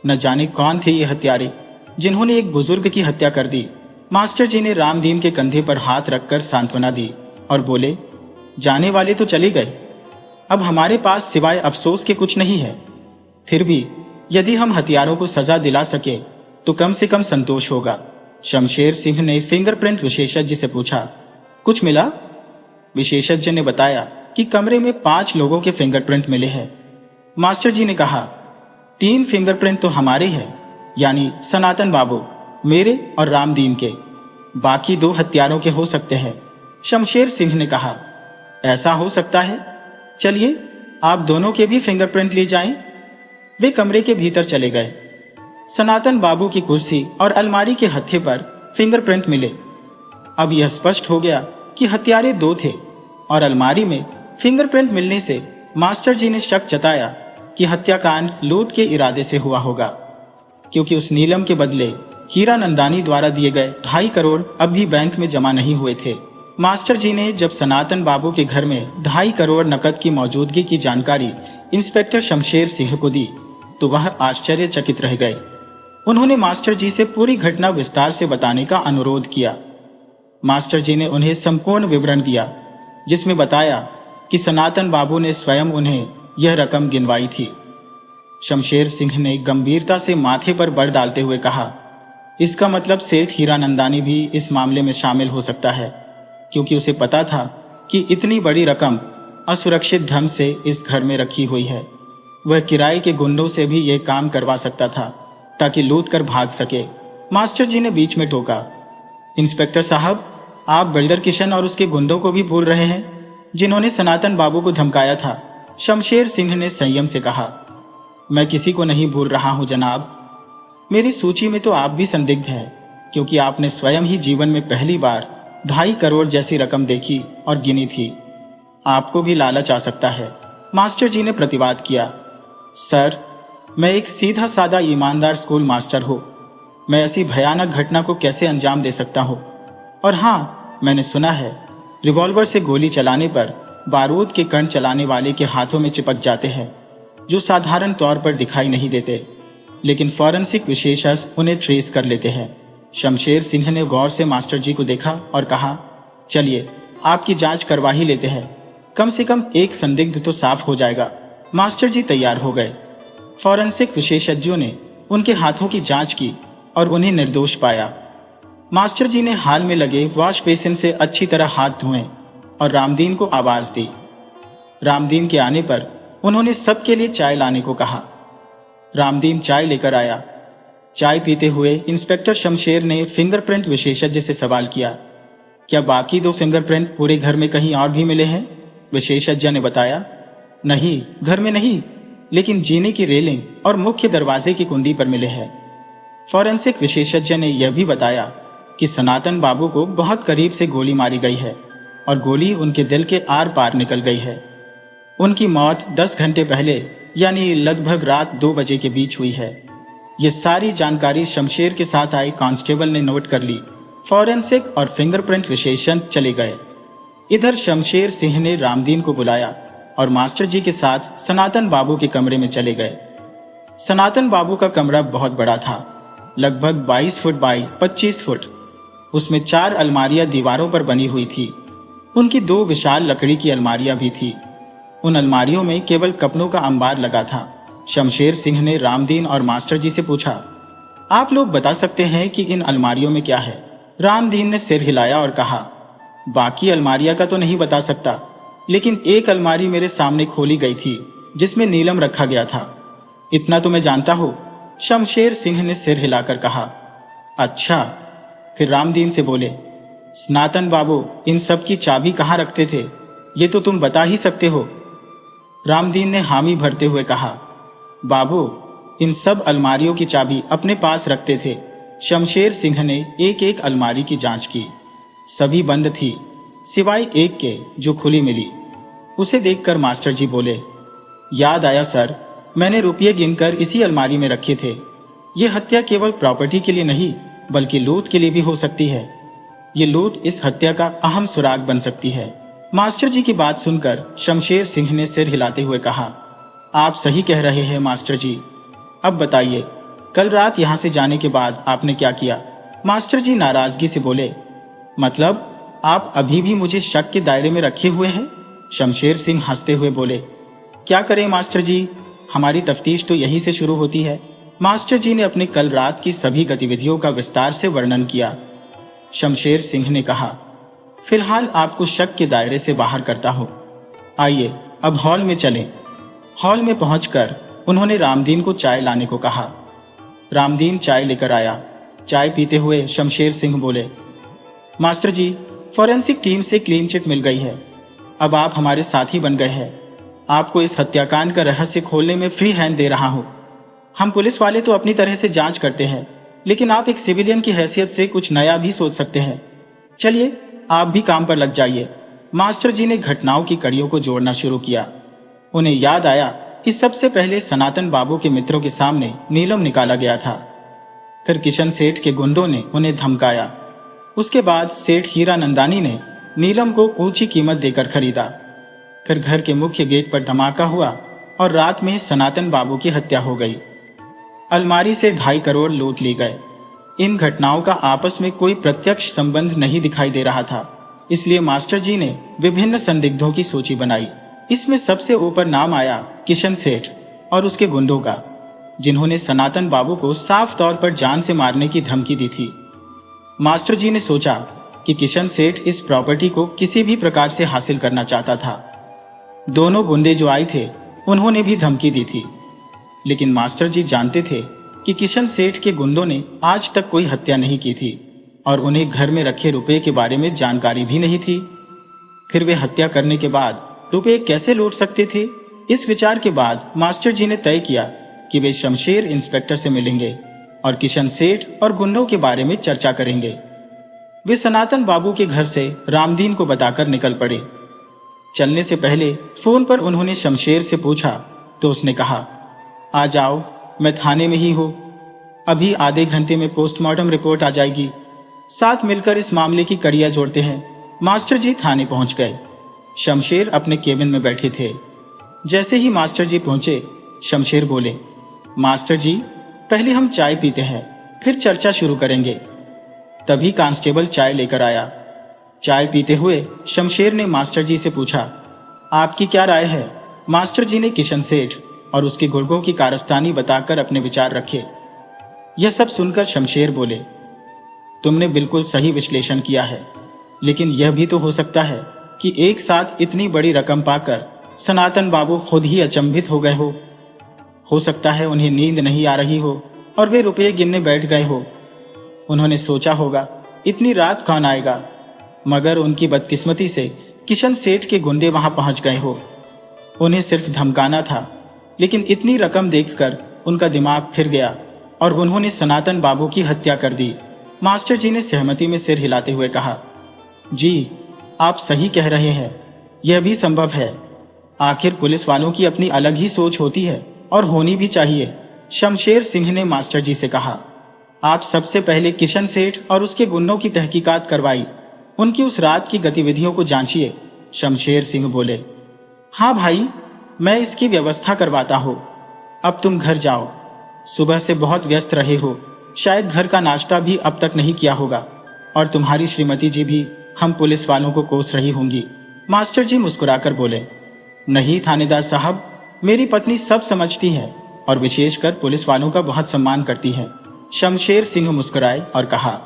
न जाने कौन थे ये हत्यारे जिन्होंने एक बुजुर्ग की हत्या कर दी। मास्टर जी ने रामदीन के कंधे पर हाथ रखकर सांत्वना दी और बोले, जाने वाले तो चले गए, अब हमारे पास सिवाय अफसोस के कुछ नहीं है। फिर भी यदि हम हथियारों को सजा दिला सके तो कम से कम संतोष होगा। शमशेर सिंह ने फिंगरप्रिंट विशेषज्ञ से पूछा, कुछ मिला? विशेषज्ञ ने बताया कि कमरे में 5 लोगों के फिंगरप्रिंट मिले हैं। मास्टर जी ने कहा, 3 फिंगरप्रिंट तो हमारे हैं, यानी सनातन बाबू, मेरे और रामदीन के। बाकी 2 हत्यारों के हो सकते हैं। शमशेर सिंह ने कहा, ऐसा हो सकता है, चलिए आप दोनों के भी फिंगरप्रिंट ले जाएं। वे कमरे के भीतर चले गए। सनातन बाबू की कुर्सी और अलमारी के हत्थे पर फिंगरप्रिंट मिले। अब यह स्पष्ट हो गया कि हत्यारे 2 थे और अलमारी में फिंगरप्रिंट मिलने से मास्टर जी ने शक जताया कि हत्याकांड लूट के इरादे से हुआ होगा, क्योंकि उस नीलम के बदले हीरानंदानी द्वारा दिए गए 2.5 करोड़ अब भी बैंक में जमा नहीं हुए थे। मास्टर जी ने जब सनातन बाबू के घर में 2.5 करोड़ नकद की मौजूदगी की जानकारी इंस्पेक्टर शमशेर सिंह को दी तो वह आश्चर्यचकित रह गए। उन्होंने मास्टर जी से पूरी घटना विस्तार से बताने का अनुरोध किया। मास्टर जी ने उन्हें संपूर्ण विवरण दिया, जिसमें बताया कि सनातन बाबू ने स्वयं उन्हें यह रकम गिनवाई थी। शमशेर सिंह ने गंभीरता से माथे पर बल डालते हुए कहा, इसका मतलब सेठ हीरानंदानी भी इस मामले में शामिल हो सकता है, क्योंकि उसे पता था कि इतनी बड़ी रकम असुरक्षित ढंग से इस घर में रखी हुई है। वह किराए के गुंडों से भी यह काम करवा सकता था ताकि लूट कर भाग सके। मास्टर जी ने बीच में टोका, इंस्पेक्टर साहब, आप बिल्डर किशन और उसके गुंडों को भी भूल रहे हैं, जिन्होंने सनातन बाबू को धमकाया था। शमशेर सिंह ने संयम से कहा, मैं किसी को नहीं भूल रहा हूं जनाब। मेरी सूची में तो आप भी संदिग्ध हैं, क्योंकि आपने स्वयं ही जीवन में पहली बार 2.5 करोड़ जैसी रकम देखी और गिनी थी। आपको भी लालच आ सकता है। मास्टर जी ने प्रतिवाद किया, सर, मैं एक सीधा साधा ईमानदार स्कूल मास्टर हूं। मैं ऐसी भयानक घटना को कैसे अंजाम दे सकता हूं? और हाँ, मैंने सुना है रिवॉल्वर से गोली चलाने पर बारूद के कण चलाने वाले के हाथों में चिपक जाते हैं, जो साधारण तौर पर दिखाई नहीं देते, लेकिन फॉरेंसिक विशेषज्ञ उन्हें ट्रेस कर लेते हैं। शमशेर सिंह ने गौर से मास्टर जी को देखा और कहा, चलिए आपकी जांच करवा ही लेते हैं, कम से कम एक संदिग्ध तो साफ हो जाएगा। मास्टर जी तैयार हो गए। फॉरेंसिक विशेषज्ञों ने उनके हाथों की जांच की और उन्हें निर्दोष पाया। मास्टर जी ने हाल में लगे वॉश बेसिन से अच्छी तरह हाथ धोए और रामदीन को आवाज दी। रामदीन के आने पर उन्होंने सबके लिए चाय लाने को कहा। रामदीन चाय लेकर आया। चाय पीते हुए इंस्पेक्टर शमशेर ने फिंगरप्रिंट विशेषज्ञ से सवाल किया, क्या बाकी 2 फिंगरप्रिंट पूरे घर में कहीं और भी मिले हैं? विशेषज्ञ ने बताया, नहीं, घर में नहीं, लेकिन जीने की रेलिंग और मुख्य दरवाजे की कुंडी पर मिले हैं। फॉरेंसिक विशेषज्ञ ने यह भी बताया कि सनातन बाबू को बहुत करीब से गोली मारी गई है और गोली उनके दिल के आर पार निकल गई है। उनकी मौत 10 घंटे पहले, यानी लगभग रात 2 बजे के बीच हुई है। ये सारी जानकारी शमशेर के साथ आए कांस्टेबल ने नोट कर ली। फॉरेंसिक और फिंगरप्रिंट विशेषज्ञ चले गए। इधर शमशेर सिंह ने रामदीन को बुलाया और मास्टर जी के साथ सनातन बाबू के कमरे में चले गए। सनातन बाबू का कमरा बहुत बड़ा था, लगभग 22 फुट बाई 25 फुट। उसमें 4 अलमारियां दीवारों पर बनी हुई थी। उनकी 2 विशाल लकड़ी की अलमारियां भी थी। उन अलमारियों में केवल कपड़ों का अंबार लगा था। शमशेर सिंह ने रामदीन और मास्टर जी से पूछा, आप लोग बता सकते हैं कि इन अलमारियों में क्या है? रामदीन ने सिर हिलाया और कहा, बाकी अलमारियां का तो नहीं बता सकता, लेकिन एक अलमारी मेरे सामने खोली गई थी जिसमें नीलम रखा गया था। इतना तो मैं जानता हूं। शमशेर सिंह ने सिर हिलाकर कहा। अच्छा। फिर रामदीन से बोले, सनातन बाबू, इन सब की चाबी कहाँ रखते थे? ये तो तुम बता ही सकते हो। रामदीन ने हामी भरते हुए कहा, बाबू, इन सब अलमारियों की चाबी अपने पास रखते थे। शमशेर सिंह ने एक एक अलमारी की जांच की। सभी बंद थी, सिवाय एक के जो खुली मिली। उसे देखकर मास्टर जी बोले, याद आया सर, मैंने रुपये गिनकर इसी अलमारी में रखे थे। ये हत्या केवल प्रॉपर्टी के लिए नहीं, बल्कि लूट के लिए भी हो सकती है। ये लूट इस हत्या का अहम सुराग बन सकती है। मास्टर जी की बात सुनकर शमशेर सिंह ने सिर हिलाते हुए कहा, आप सही कह रहे हैं मास्टर जी। अब बताइए, कल रात यहां से जाने के बाद आपने क्या किया? मास्टर जी नाराजगी से बोले, मतलब आप अभी भी मुझे शक के दायरे में रखे हुए हैं? शमशेर सिंह हंसते हुए बोले, क्या करें मास्टर जी, हमारी तफ्तीश तो यहीं से शुरू होती है। मास्टर जी ने अपने कल रात की सभी गतिविधियों का विस्तार से वर्णन किया। शमशेर सिंह ने कहा, फिलहाल आपको शक के दायरे से बाहर करता हूं। आइए अब हॉल में चलें। हॉल में पहुंचकर उन्होंने रामदीन को चाय लाने को कहा। रामदीन चाय लेकर आया। चाय पीते हुए शमशेर सिंह बोले, मास्टर जी, फॉरेंसिक टीम से क्लीन चिट मिल गई है। अब आप हमारे साथी बन गए हैं। आपको इस हत्याकांड का रहस्य खोलने में फ्री हैंड दे रहा हूं। हम पुलिस वाले तो अपनी तरह से जांच करते हैं, लेकिन आप एक सिविलियन की हैसियत से कुछ नया भी सोच सकते हैं। चलिए आप भी काम पर लग जाइए। मास्टर जी ने घटनाओं की कड़ियों को जोड़ना शुरू किया। उन्हें याद आया कि सबसे पहले सनातन बाबू के मित्रों के सामने नीलम निकाला गया था। फिर किशन सेठ के गुंडों ने उन्हें धमकाया। उसके बाद सेठ हीरा नंदानी ने नीलम को ऊंची कीमत देकर खरीदा। फिर घर के मुख्य गेट पर धमाका हुआ और रात में सनातन बाबू की हत्या हो गई। अलमारी से 2.5 करोड़ लूट ली गए। इन घटनाओं का आपस में कोई प्रत्यक्ष संबंध नहीं दिखाई दे रहा था, इसलिए मास्टर जी ने विभिन्न संदिग्धों की सूची बनाई। इसमें सबसे ऊपर नाम आया किशन सेठ और उसके गुंडों का, जिन्होंने सनातन बाबू को साफ तौर पर जान से मारने की धमकी दी थी। मास्टर जी ने सोचा कि किशन सेठ इस प्रॉपर्टी को किसी भी प्रकार से हासिल करना चाहता था। दोनों गुंडे जो आए थे उन्होंने भी धमकी दी थी, लेकिन मास्टर जी जानते थे कि किशन सेठ के गुंडों ने आज तक कोई हत्या नहीं की थी और उन्हें घर में रखे रुपए के बारे में जानकारी भी नहीं थी। फिर वे हत्या करने के बाद रुपए कैसे लूट सकते थे? इस विचार के बाद मास्टर जी ने तय किया कि वे शमशेर इंस्पेक्टर से मिलेंगे और किशन सेठ और गुंडों के बारे में चर्चा करेंगे। वे सनातन बाबू के घर से रामदीन को बताकर निकल पड़े। चलने से पहले फोन पर उन्होंने शमशेर से पूछा तो उसने कहा, आ जाओ, मैं थाने में ही हूं। अभी आधे घंटे में पोस्टमार्टम रिपोर्ट आ जाएगी। साथ मिलकर इस मामले की कड़ियां जोड़ते हैं। मास्टर जी थाने पहुंच गए। शमशेर अपने केबिन में बैठे थे। जैसे ही मास्टर जी पहुंचे, शमशेर बोले, मास्टर जी, पहले हम चाय पीते हैं, फिर चर्चा शुरू करेंगे। तभी कांस्टेबल चाय लेकर आया। चाय पीते हुए शमशेर ने मास्टर जी से पूछा, आपकी क्या राय है? मास्टर जी ने किशन सेठ और उसके गुर्गों की कारस्तानी बताकर अपने विचार रखे। यह सब सुनकर शमशेर बोले, तुमने बिल्कुल सही विश्लेषण किया है, लेकिन यह भी तो हो सकता है कि एक साथ इतनी बड़ी रकम पाकर सनातन बाबू खुद ही अचंभित हो गए हो सकता है उन्हें नींद नहीं आ रही हो और वे रुपये गिनने बैठ गए हो। उन्होंने सोचा होगा इतनी रात कौन आएगा, मगर उनकी बदकिस्मती से किशन सेठ के गुंडे वहां पहुंच गए हो। उन्हें सिर्फ धमकाना था, लेकिन इतनी रकम देखकर उनका दिमाग फिर गया और उन्होंने सनातन बाबू की हत्या कर दी। मास्टर जी ने सहमति में सिर हिलाते हुए कहा, जी, आप सही कह रहे हैं, यह भी संभव है। आखिर पुलिस वालों की अपनी अलग ही सोच होती है और होनी भी चाहिए। शमशेर सिंह ने मास्टर जी से कहा, आप सबसे पहले किशन सेठ और उसके गुंडों की तहकीकात करवाई, उनकी उस रात की गतिविधियों को जांचिए। शमशेर सिंह बोले, हाँ भाई, मैं इसकी व्यवस्था करवाता हूँ। अब तुम घर जाओ, सुबह से बहुत व्यस्त रहे हो, शायद घर का नाश्ता भी अब तक नहीं किया होगा, और तुम्हारी श्रीमती जी भी हम पुलिस वालों को कोस रही होंगी। मास्टर जी मुस्कुराकर बोले, नहीं थानेदार साहब, मेरी पत्नी सब समझती है और विशेषकर पुलिस वालों का बहुत सम्मान करती है। शमशेर सिंह मुस्कुराए और कहा,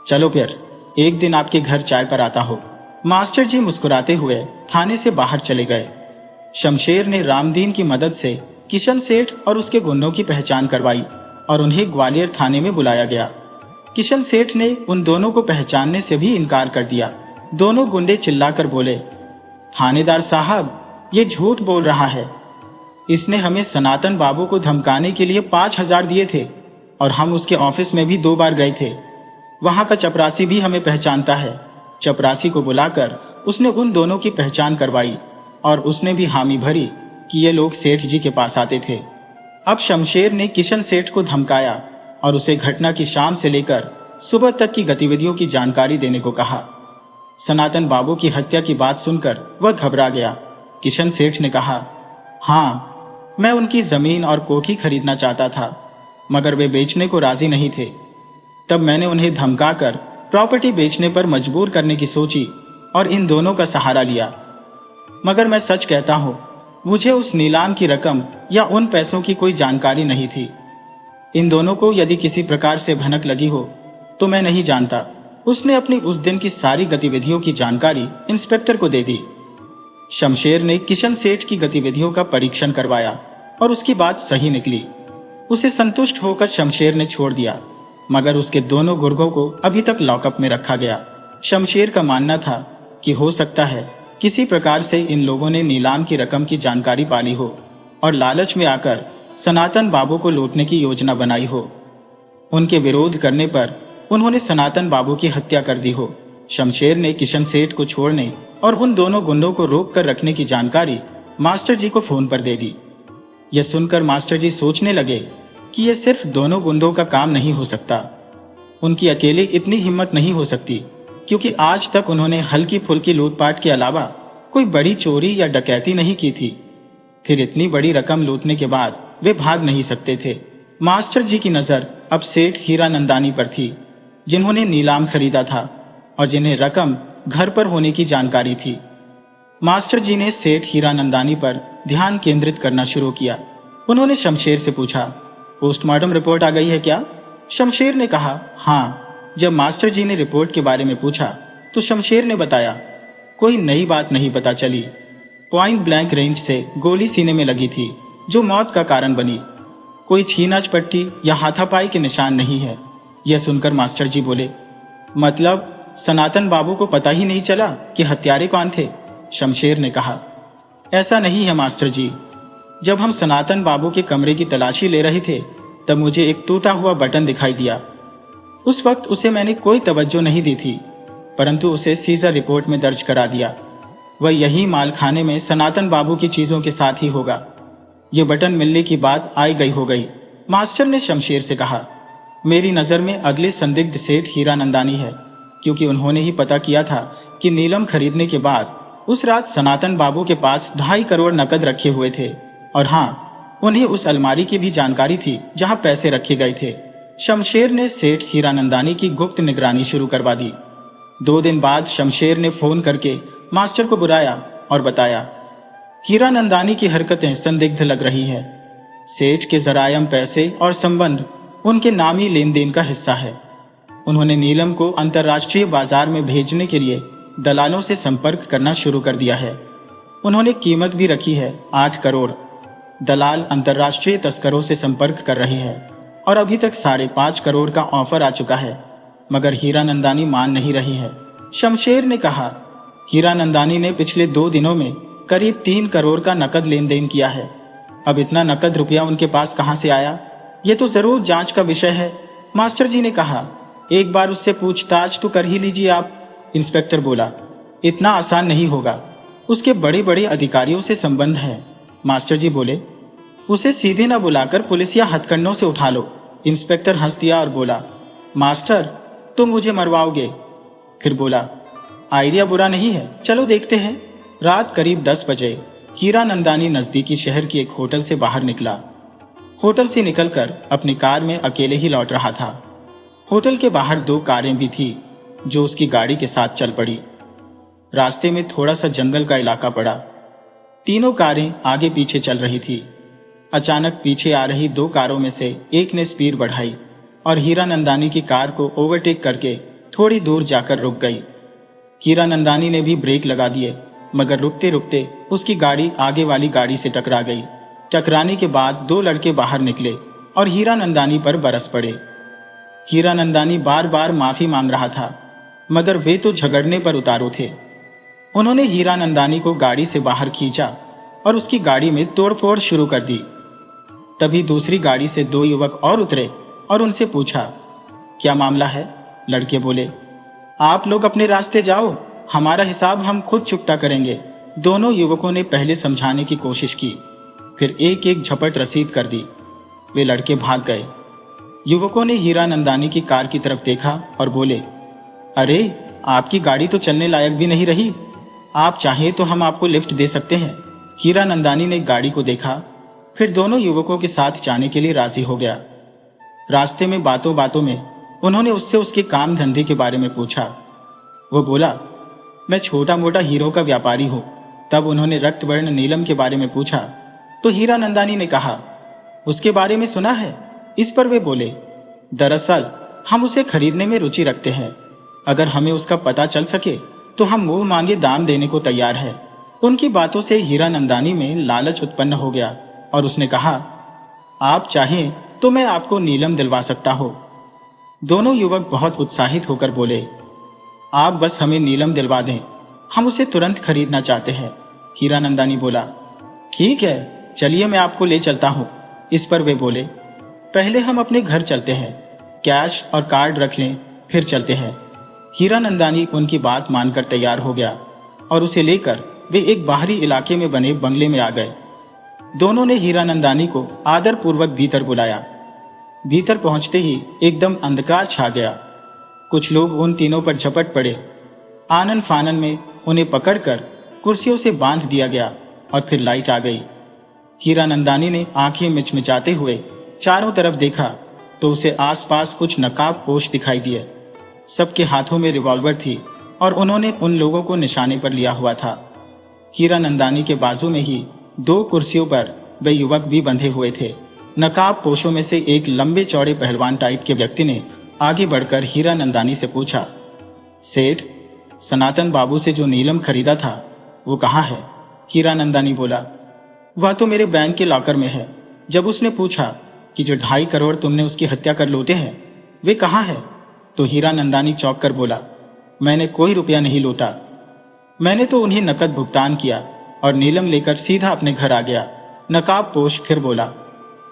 चलो फिर एक दिन आपके घर चाय पर आता हो। मास्टर जी मुस्कुराते हुए थाने से बाहर चले गए। शमशेर ने रामदीन की मदद से किशन सेठ और उसके गुंडों की पहचान करवाई और उन्हें ग्वालियर थाने में बुलाया गया। किशन सेठ ने उन दोनों को पहचानने से भी इनकार कर दिया। दोनों गुंडे चिल्लाकर बोले, थानेदार साहब, ये झूठ बोल रहा है। इसने हमें सनातन बाबू को धमकाने के लिए 5,000 दिए थे और हम उसके ऑफिस में भी 2 बार गए थे। वहां का चपरासी भी हमें पहचानता है। चपरासी को बुलाकर उसने उन दोनों की पहचान करवाई और उसने भी हामी भरी कि ये लोग सेठ जी के पास आते थे। अब शमशेर ने किशन सेठ को धमकाया और उसे घटना की शाम से लेकर सुबह तक की गतिविधियों की जानकारी देने को कहा। सनातन बाबू की हत्या की बात सुनकर वह घबरा गया। किशन सेठ ने कहा, हाँ, मैं उनकी जमीन और कोठी खरीदना चाहता था, मगर वे बेचने को राजी नहीं थे। तब मैंने उन्हें धमकाकर प्रॉपर्टी बेचने पर मजबूर करने की सोची और इन दोनों का सहारा लिया। मगर मैं सच कहता हूं, मुझे उस नीलाम की रकम या उन पैसों की कोई जानकारी नहीं थी। इन दोनों को यदि किसी प्रकार से भनक लगी हो तो मैं नहीं जानता। उसने अपनी उस दिन की सारी गतिविधियों की जानकारी इंस्पेक्टर को दे दी। शमशेर ने किशन सेठ की गतिविधियों का परीक्षण करवाया और उसकी बात सही निकली। उसे संतुष्ट होकर शमशेर ने छोड़ दिया, मगर उसके दोनों गुर्गों को अभी तक लॉकअप में रखा गया। शमशेर का मानना था कि हो सकता है किसी प्रकार से इन लोगों ने नीलाम की रकम की जानकारी पाली हो और लालच में आकर सनातन बाबू को लूटने की योजना बनाई हो। उनके विरोध करने पर उन्होंने सनातन बाबू की हत्या कर दी हो। शमशेर ने किशन सेठ को छोड़ने और उन दोनों गुंडों को रोक कर रखने की जानकारी मास्टर जी को फोन पर दे दी। यह सुनकर मास्टर जी सोचने लगे कि यह सिर्फ दोनों गुंडों का काम नहीं हो सकता। उनकी अकेले इतनी हिम्मत नहीं हो सकती, क्योंकि आज तक उन्होंने हल्की फुल्की लूटपाट के अलावा कोई बड़ी चोरी या डकैती नहीं की थी। फिर इतनी बड़ी रकम लूटने के बाद वे भाग नहीं सकते थे। मास्टर जी की नजर अब सेठ हीरानंदानी पर थी, जिन्होंने नीलाम खरीदा था और जिन्हें रकम घर पर होने की जानकारी थी। मास्टर जी ने सेठ हीरानंदानी पर ध्यान केंद्रित करना शुरू किया। उन्होंने शमशेर से पूछा, पोस्टमार्टम रिपोर्ट आ गई है क्या? शमशेर ने कहा, हाँ। जब मास्टर जी ने रिपोर्ट के बारे में पूछा तो शमशेर ने बताया, कोई नई बात नहीं पता चली। पॉइंट ब्लैंक रेंज से गोली सीने में लगी थी, जो मौत का कारण बनी। कोई छीना चपट्टी या हाथापाई के निशान नहीं है। यह सुनकर मास्टर जी बोले, मतलब सनातन बाबू को पता ही नहीं चला कि हत्यारे कौन थे? शमशेर ने कहा, ऐसा नहीं है मास्टर जी। जब हम सनातन बाबू के कमरे की तलाशी ले रहे थे तब मुझे एक टूटा हुआ बटन दिखाई दिया। उस वक्त उसे मैंने कोई तवज्जो नहीं दी थी, परंतु उसे सीजर रिपोर्ट में दर्ज करा दिया। वह यही मालखाने में सनातन बाबू की चीजों के साथ ही होगा। ये बटन मिलने की बात आई गई हो गई। मास्टर ने शमशेर से कहा, मेरी नजर में अगले संदिग्ध सेठ हीरानंदानी है, क्योंकि उन्होंने ही पता किया था कि नीलम खरीदने के बाद उस रात सनातन बाबू के पास 2.5 करोड़ नकद रखे हुए थे। और हाँ, उन्हें उस अलमारी की भी जानकारी थी जहां पैसे रखे गए थे। शमशेर ने सेठ हीरानंदानी की गुप्त निगरानी शुरू करवा दी। 2 दिन बाद शमशेर ने फोन करके मास्टर को बुलाया और बताया, हीरानंदानी की हरकतें संदिग्ध लग रही है। सेठ के जरायम पैसे और संबंध उनके नामी लेन देन का हिस्सा है। उन्होंने नीलम को अंतर्राष्ट्रीय बाजार में भेजने के लिए दलालों से संपर्क करना शुरू कर दिया है। उन्होंने कीमत भी रखी है 8 करोड़। दलाल अंतर्राष्ट्रीय तस्करों से संपर्क कर रहे हैं और अभी तक 5.5 करोड़ का ऑफर आ चुका है, मगर हीरानंदानी मान नहीं रही है। शमशेर ने कहा, हीरानंदानी ने पिछले 2 दिनों में करीब 3 करोड़ का नकद लेन देन किया है। अब इतना नकद रुपया उनके पास कहां से आया, ये तो जरूर जांच का विषय है। मास्टर जी ने कहा, एक बार उससे पूछताछ तो कर ही लीजिए आप। इंस्पेक्टर बोला, इतना आसान नहीं होगा, उसके बड़े बड़े अधिकारियों से संबंध है। मास्टर जी बोले, उसे सीधे न बुलाकर पुलिस या हथकंडों से उठा लो। इंस्पेक्टर हंस दिया और बोला, मास्टर तुम मुझे मरवाओगे। फिर बोला, आइडिया बुरा नहीं है, चलो देखते हैं। रात करीब 10 बजे हीरानंदानी नजदीकी शहर की एक होटल से बाहर निकला। होटल से निकलकर अपनी कार में अकेले ही लौट रहा था। होटल के बाहर 2 कारें भी थी जो उसकी गाड़ी के साथ चल पड़ी। रास्ते में थोड़ा सा जंगल का इलाका पड़ा। तीनों कारें आगे पीछे चल रही थी। अचानक पीछे आ रही 2 कारों में से एक ने स्पीड बढ़ाई। और हीरानंदानी की कार को ओवरटेक करके थोड़ी दूर जाकर रुक गई। हीरानंदानी ने भी ब्रेक लगा दिए, मगर रुकते रुकते उसकी गाड़ी आगे वाली गाड़ी से टकरा गई। टकराने के बाद दो लड़के बाहर निकले और हीरानंदानी पर बरस पड़े। हीरानंदानी बार बार माफी मांग रहा था, मगर वे तो झगड़ने पर उतारू थे। उन्होंने हीरानंदानी को गाड़ी से बाहर खींचा और उसकी गाड़ी में तोड़फोड़ शुरू कर दी। तभी दूसरी गाड़ी से दो युवक और उतरे और उनसे पूछा, क्या मामला है? लड़के बोले, आप लोग अपने रास्ते जाओ, हमारा हिसाब हम खुद चुकता करेंगे। दोनों युवकों ने पहले समझाने की कोशिश की, फिर एक एक झपट रसीद कर दी। वे लड़के भाग गए। युवकों ने हीरानंदानी की कार की तरफ देखा और बोले, अरे आपकी गाड़ी तो चलने लायक भी नहीं रही, आप चाहें तो हम आपको लिफ्ट दे सकते हैं। हीरानंदानी ने गाड़ी को देखा, फिर दोनों युवकों के साथ जाने के लिए राजी हो गया। रास्ते में बातों बातों में उन्होंने उससे उसके काम धंधे के बारे में पूछा। वो बोला, मैं छोटा मोटा हीरो का व्यापारी हूं। तब उन्होंने रक्तवर्ण नीलम के बारे में पूछा, तो हीरानंदानी ने कहा, उसके बारे में सुना है। इस पर वे बोले, दरअसल हम उसे खरीदने में रुचि रखते हैं, अगर हमें उसका पता चल सके तो हम मुंह मांगे दाम देने को तैयार है। उनकी बातों से हीरानंदानी में लालच उत्पन्न हो गया और उसने कहा, आप चाहें तो मैं आपको नीलम दिलवा सकता हूं। दोनों युवक बहुत उत्साहित होकर बोले, आप बस हमें नीलम दिलवा दें, हम उसे तुरंत खरीदना चाहते हैं। हीरानंदानी बोला, ठीक है, चलिए मैं आपको ले चलता हूं। इस पर वे बोले, पहले हम अपने घर चलते हैं, कैश और कार्ड रख लें, फिर चलते हैं। हीरानंदानी उनकी बात मानकर तैयार हो गया और उसे लेकर वे एक बाहरी इलाके में बने बंगले में आ गए। दोनों ने हीरानंदानी को आदरपूर्वक भीतर बुलाया। भीतर पहुंचते ही एकदम अंधकार छा गया। कुछ लोग उन तीनों पर झपट पड़े। आनन फानन में उन्हें पकड़कर कुर्सियों से बांध दिया गया और फिर लाइट आ गई। हीरानंदानी ने आंखें मिचमिचाते हुए चारों तरफ देखा तो उसे आसपास कुछ नकाबपोश दिखाई दिए। सबके हाथों में रिवॉल्वर थी और उन्होंने उन लोगों को निशाने पर लिया हुआ था। हीरानंदानी के बाजू में ही दो कुर्सियों पर वे युवक भी बंधे हुए थे। नकाबपोशों में से एक लंबे चौड़े पहलवान टाइप के व्यक्ति ने आगे बढ़कर हीरानंदानी से पूछा, सेठ, सनातन बाबू से जो नीलम खरीदा था वो कहाँ है? हीरानंदानी बोला, वह तो मेरे बैंक के लॉकर में है। जब उसने पूछा कि जो 2.5 करोड़ तुमने उसकी हत्या कर लूटे हैं वे कहाँ है, तो हीरानंदानी चौंक कर बोला, मैंने कोई रुपया नहीं लूटा, मैंने तो उन्हें नकद भुगतान किया और नीलम लेकर सीधा अपने घर आ गया। नकाबपोश फिर बोला,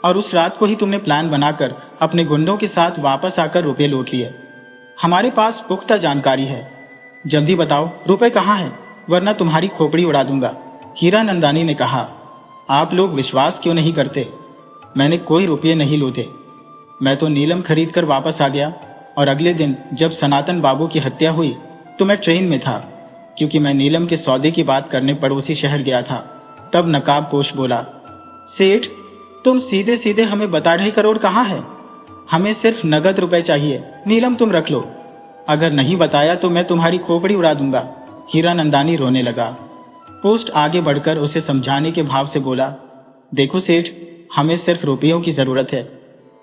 और उस रात को ही तुमने प्लान बनाकर अपने गुंडों के साथ वापस आकर रुपए लूट लिए। हमारे पास पुख्ता जानकारी है, जल्दी बताओ रुपए कहाँ हैं, वरना तुम्हारी खोपड़ी उड़ा दूंगा। हीरानंदानी ने कहा, आप लोग विश्वास क्यों नहीं करते? मैंने कोई रुपये नहीं लूटे। मैं तो नीलम खरीद कर वापस आ गया और अगले दिन जब सनातन बाबू की हत्या हुई तो मैं ट्रेन में था, क्योंकि मैं नीलम के सौदे की बात करने पड़ोसी शहर गया था। तब नकाबपोश बोला, सेठ, तुम सीधे सीधे हमें बता 2.5 करोड़ कहाँ है? हमें सिर्फ नगद रुपए चाहिए, नीलम तुम रख लो। अगर नहीं बताया तो मैं तुम्हारी खोपड़ी उड़ा दूंगा। हीरानंदानी रोने लगा। पोस्ट आगे बढ़कर उसे समझाने के भाव से बोला, देखो सेठ, हमें सिर्फ रुपयों की जरूरत है,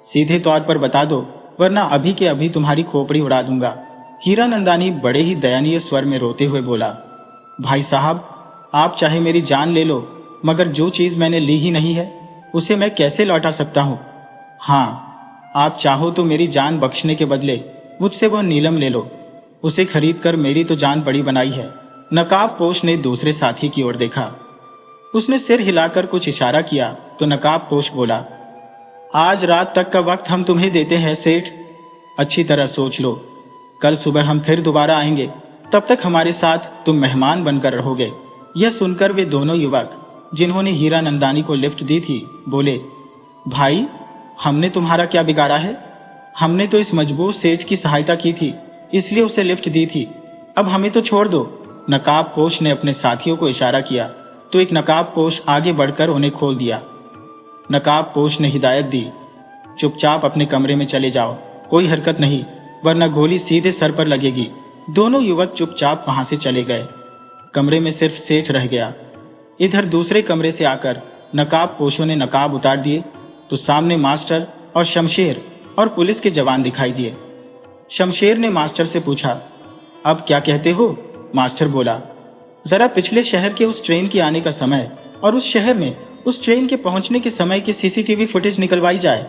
सीधे तौर पर बता दो, वरना अभी के अभी तुम्हारी खोपड़ी उड़ा दूंगा। हीरानंदानी बड़े ही दयनीय स्वर में रोते हुए बोला, भाई साहब, आप चाहे मेरी जान ले लो, मगर जो चीज मैंने ली ही नहीं है उसे मैं कैसे लौटा सकता हूं? हाँ, आप चाहो तो मेरी जान बख्शने के बदले मुझसे वह नीलम ले लो, उसे खरीद कर मेरी तो जान बड़ी बनाई है। नकाबपोश ने दूसरे साथी की ओर देखा। उसने सिर हिलाकर कुछ इशारा किया तो नकाबपोश बोला, आज रात तक का वक्त हम तुम्हें देते हैं सेठ, अच्छी तरह सोच लो, कल सुबह हम फिर दोबारा आएंगे, तब तक हमारे साथ तुम मेहमान बनकर रहोगे। यह सुनकर वे दोनों युवक जिन्होंने हीरानंदानी को लिफ्ट दी थी बोले, भाई, हमने तुम्हारा क्या बिगाड़ा है? हमने तो इस मजबूर सेठ की सहायता की थी, इसलिए उसे लिफ्ट दी थी, अब हमें तो छोड़ दो। नकाबपोश ने अपने साथियों को इशारा किया तो एक नकाबपोश आगे बढ़कर उन्हें खोल दिया। नकाबपोश ने हिदायत दी, चुपचाप अपने कमरे में चले जाओ, कोई हरकत नहीं, वरना गोली सीधे सर पर लगेगी। दोनों युवक चुपचाप वहां से चले गए। कमरे में सिर्फ सेठ रह गया। इधर दूसरे कमरे से आकर नकाबपोशों ने नकाब उतार दिए तो सामने मास्टर और शमशेर और पुलिस के जवान दिखाई दिए। शमशेर ने मास्टर से पूछा, अब क्या कहते हो? मास्टर बोला, जरा पिछले शहर के उस ट्रेन के आने का समय और उस शहर में उस ट्रेन के पहुंचने के समय की सीसीटीवी फुटेज निकलवाई जाए,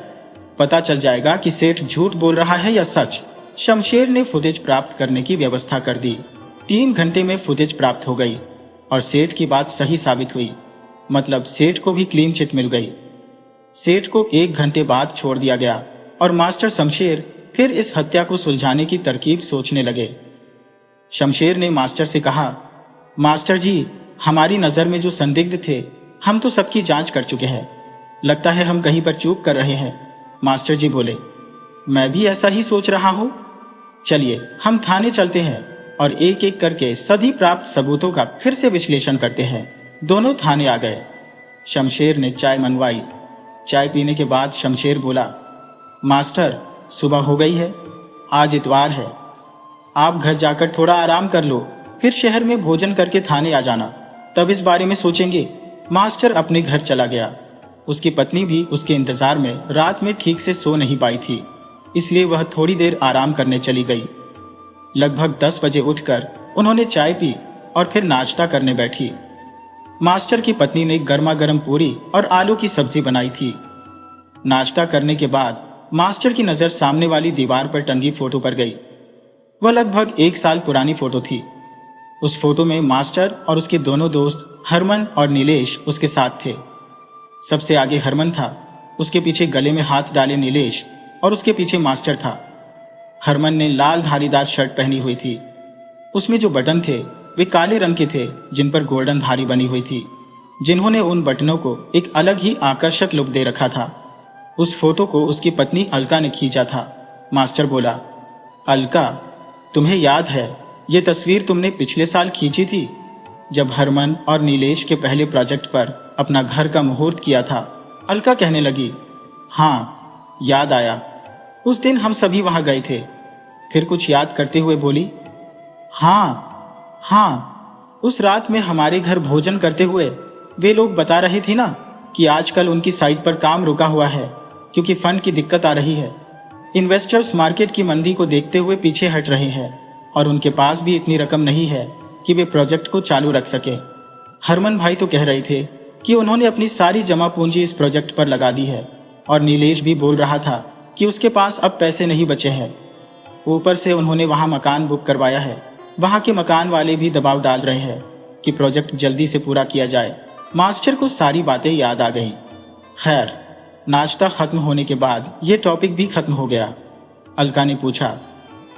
पता चल जाएगा कि सेठ झूठ बोल रहा है या सच। शमशेर ने फुटेज प्राप्त करने की व्यवस्था कर दी। 3 घंटे में फुटेज प्राप्त हो गई और सेठ की बात सही साबित हुई, मतलब सेठ को भी क्लीन चिट मिल गई। सेठ को 1 घंटे बाद छोड़ दिया गया और मास्टर शमशेर फिर इस हत्या को सुलझाने की तरकीब सोचने लगे। शमशेर ने मास्टर से कहा, मास्टर जी, हमारी नजर में जो संदिग्ध थे हम तो सबकी जांच कर चुके हैं, लगता है हम कहीं पर चूक कर रहे हैं। मास्टर जी बोले, मैं भी ऐसा ही सोच रहा हूं। चलिए हम थाने चलते हैं और एक एक करके सभी प्राप्त सबूतों का फिर से विश्लेषण करते हैं। दोनों थाने आ गए। शमशेर ने चाय मंगवाई। चाय पीने के बाद शमशेर बोला, मास्टर, सुबह हो गई है, आज इतवार है, आप घर जाकर थोड़ा आराम कर लो, फिर शहर में भोजन करके थाने आ जाना, तब इस बारे में सोचेंगे। मास्टर अपने घर चला गया। उसकी पत्नी भी उसके इंतजार में रात में ठीक से सो नहीं पाई थी, इसलिए वह थोड़ी देर आराम करने चली गई। लगभग 10 बजे उठकर उन्होंने चाय पी और फिर नाश्ता करने बैठी। मास्टर की पत्नी ने गर्मा गर्म पूरी और आलू की सब्जी बनाई थी। नाश्ता करने के बाद मास्टर की नजर सामने वाली दीवार पर टंगी फोटो पर गई। वह लगभग 1 साल पुरानी फोटो थी। उस फोटो में मास्टर और उसके दोनों दोस्त हरमन और नीलेश उसके साथ थे। सबसे आगे हरमन था, उसके पीछे गले में हाथ डाले नीलेश और उसके पीछे मास्टर था। हरमन ने लाल धारीदार शर्ट पहनी हुई थी। उसमें जो बटन थे वे काले रंग के थे, जिन पर गोल्डन धारी बनी हुई थी, जिन्होंने उन बटनों को एक अलग ही आकर्षक लुक दे रखा था। उस फोटो को उसकी पत्नी अलका ने खींचा था। मास्टर बोला, अलका, तुम्हें याद है ये तस्वीर तुमने पिछले साल खींची थी, जब हरमन और नीलेश के पहले प्रोजेक्ट पर अपना घर का मुहूर्त किया था? अलका कहने लगी, हाँ याद आया, उस दिन हम सभी वहां गए थे। फिर कुछ याद करते हुए बोली, हाँ, उस रात में हमारे घर भोजन करते हुए वे लोग बता रहे थे ना कि आजकल उनकी साइट पर काम रुका हुआ है क्योंकि फंड की दिक्कत आ रही है। इन्वेस्टर्स मार्केट की मंदी को देखते हुए पीछे हट रहे हैं और उनके पास भी इतनी रकम नहीं है कि वे प्रोजेक्ट को चालू रख सके। हरमन भाई तो कह रहे थे कि उन्होंने अपनी सारी जमा पूंजी इस प्रोजेक्ट पर लगा दी है और नीलेश भी बोल रहा था कि उसके पास अब पैसे नहीं बचे हैं। ऊपर से उन्होंने वहां मकान बुक करवाया है। वहां के मकान वाले भी दबाव डाल रहे हैं कि प्रोजेक्ट जल्दी से पूरा किया जाए। मास्टर को सारी बातें याद आ गई। खैर, नाश्ता खत्म होने के बाद यह टॉपिक भी खत्म हो गया। अलका ने पूछा,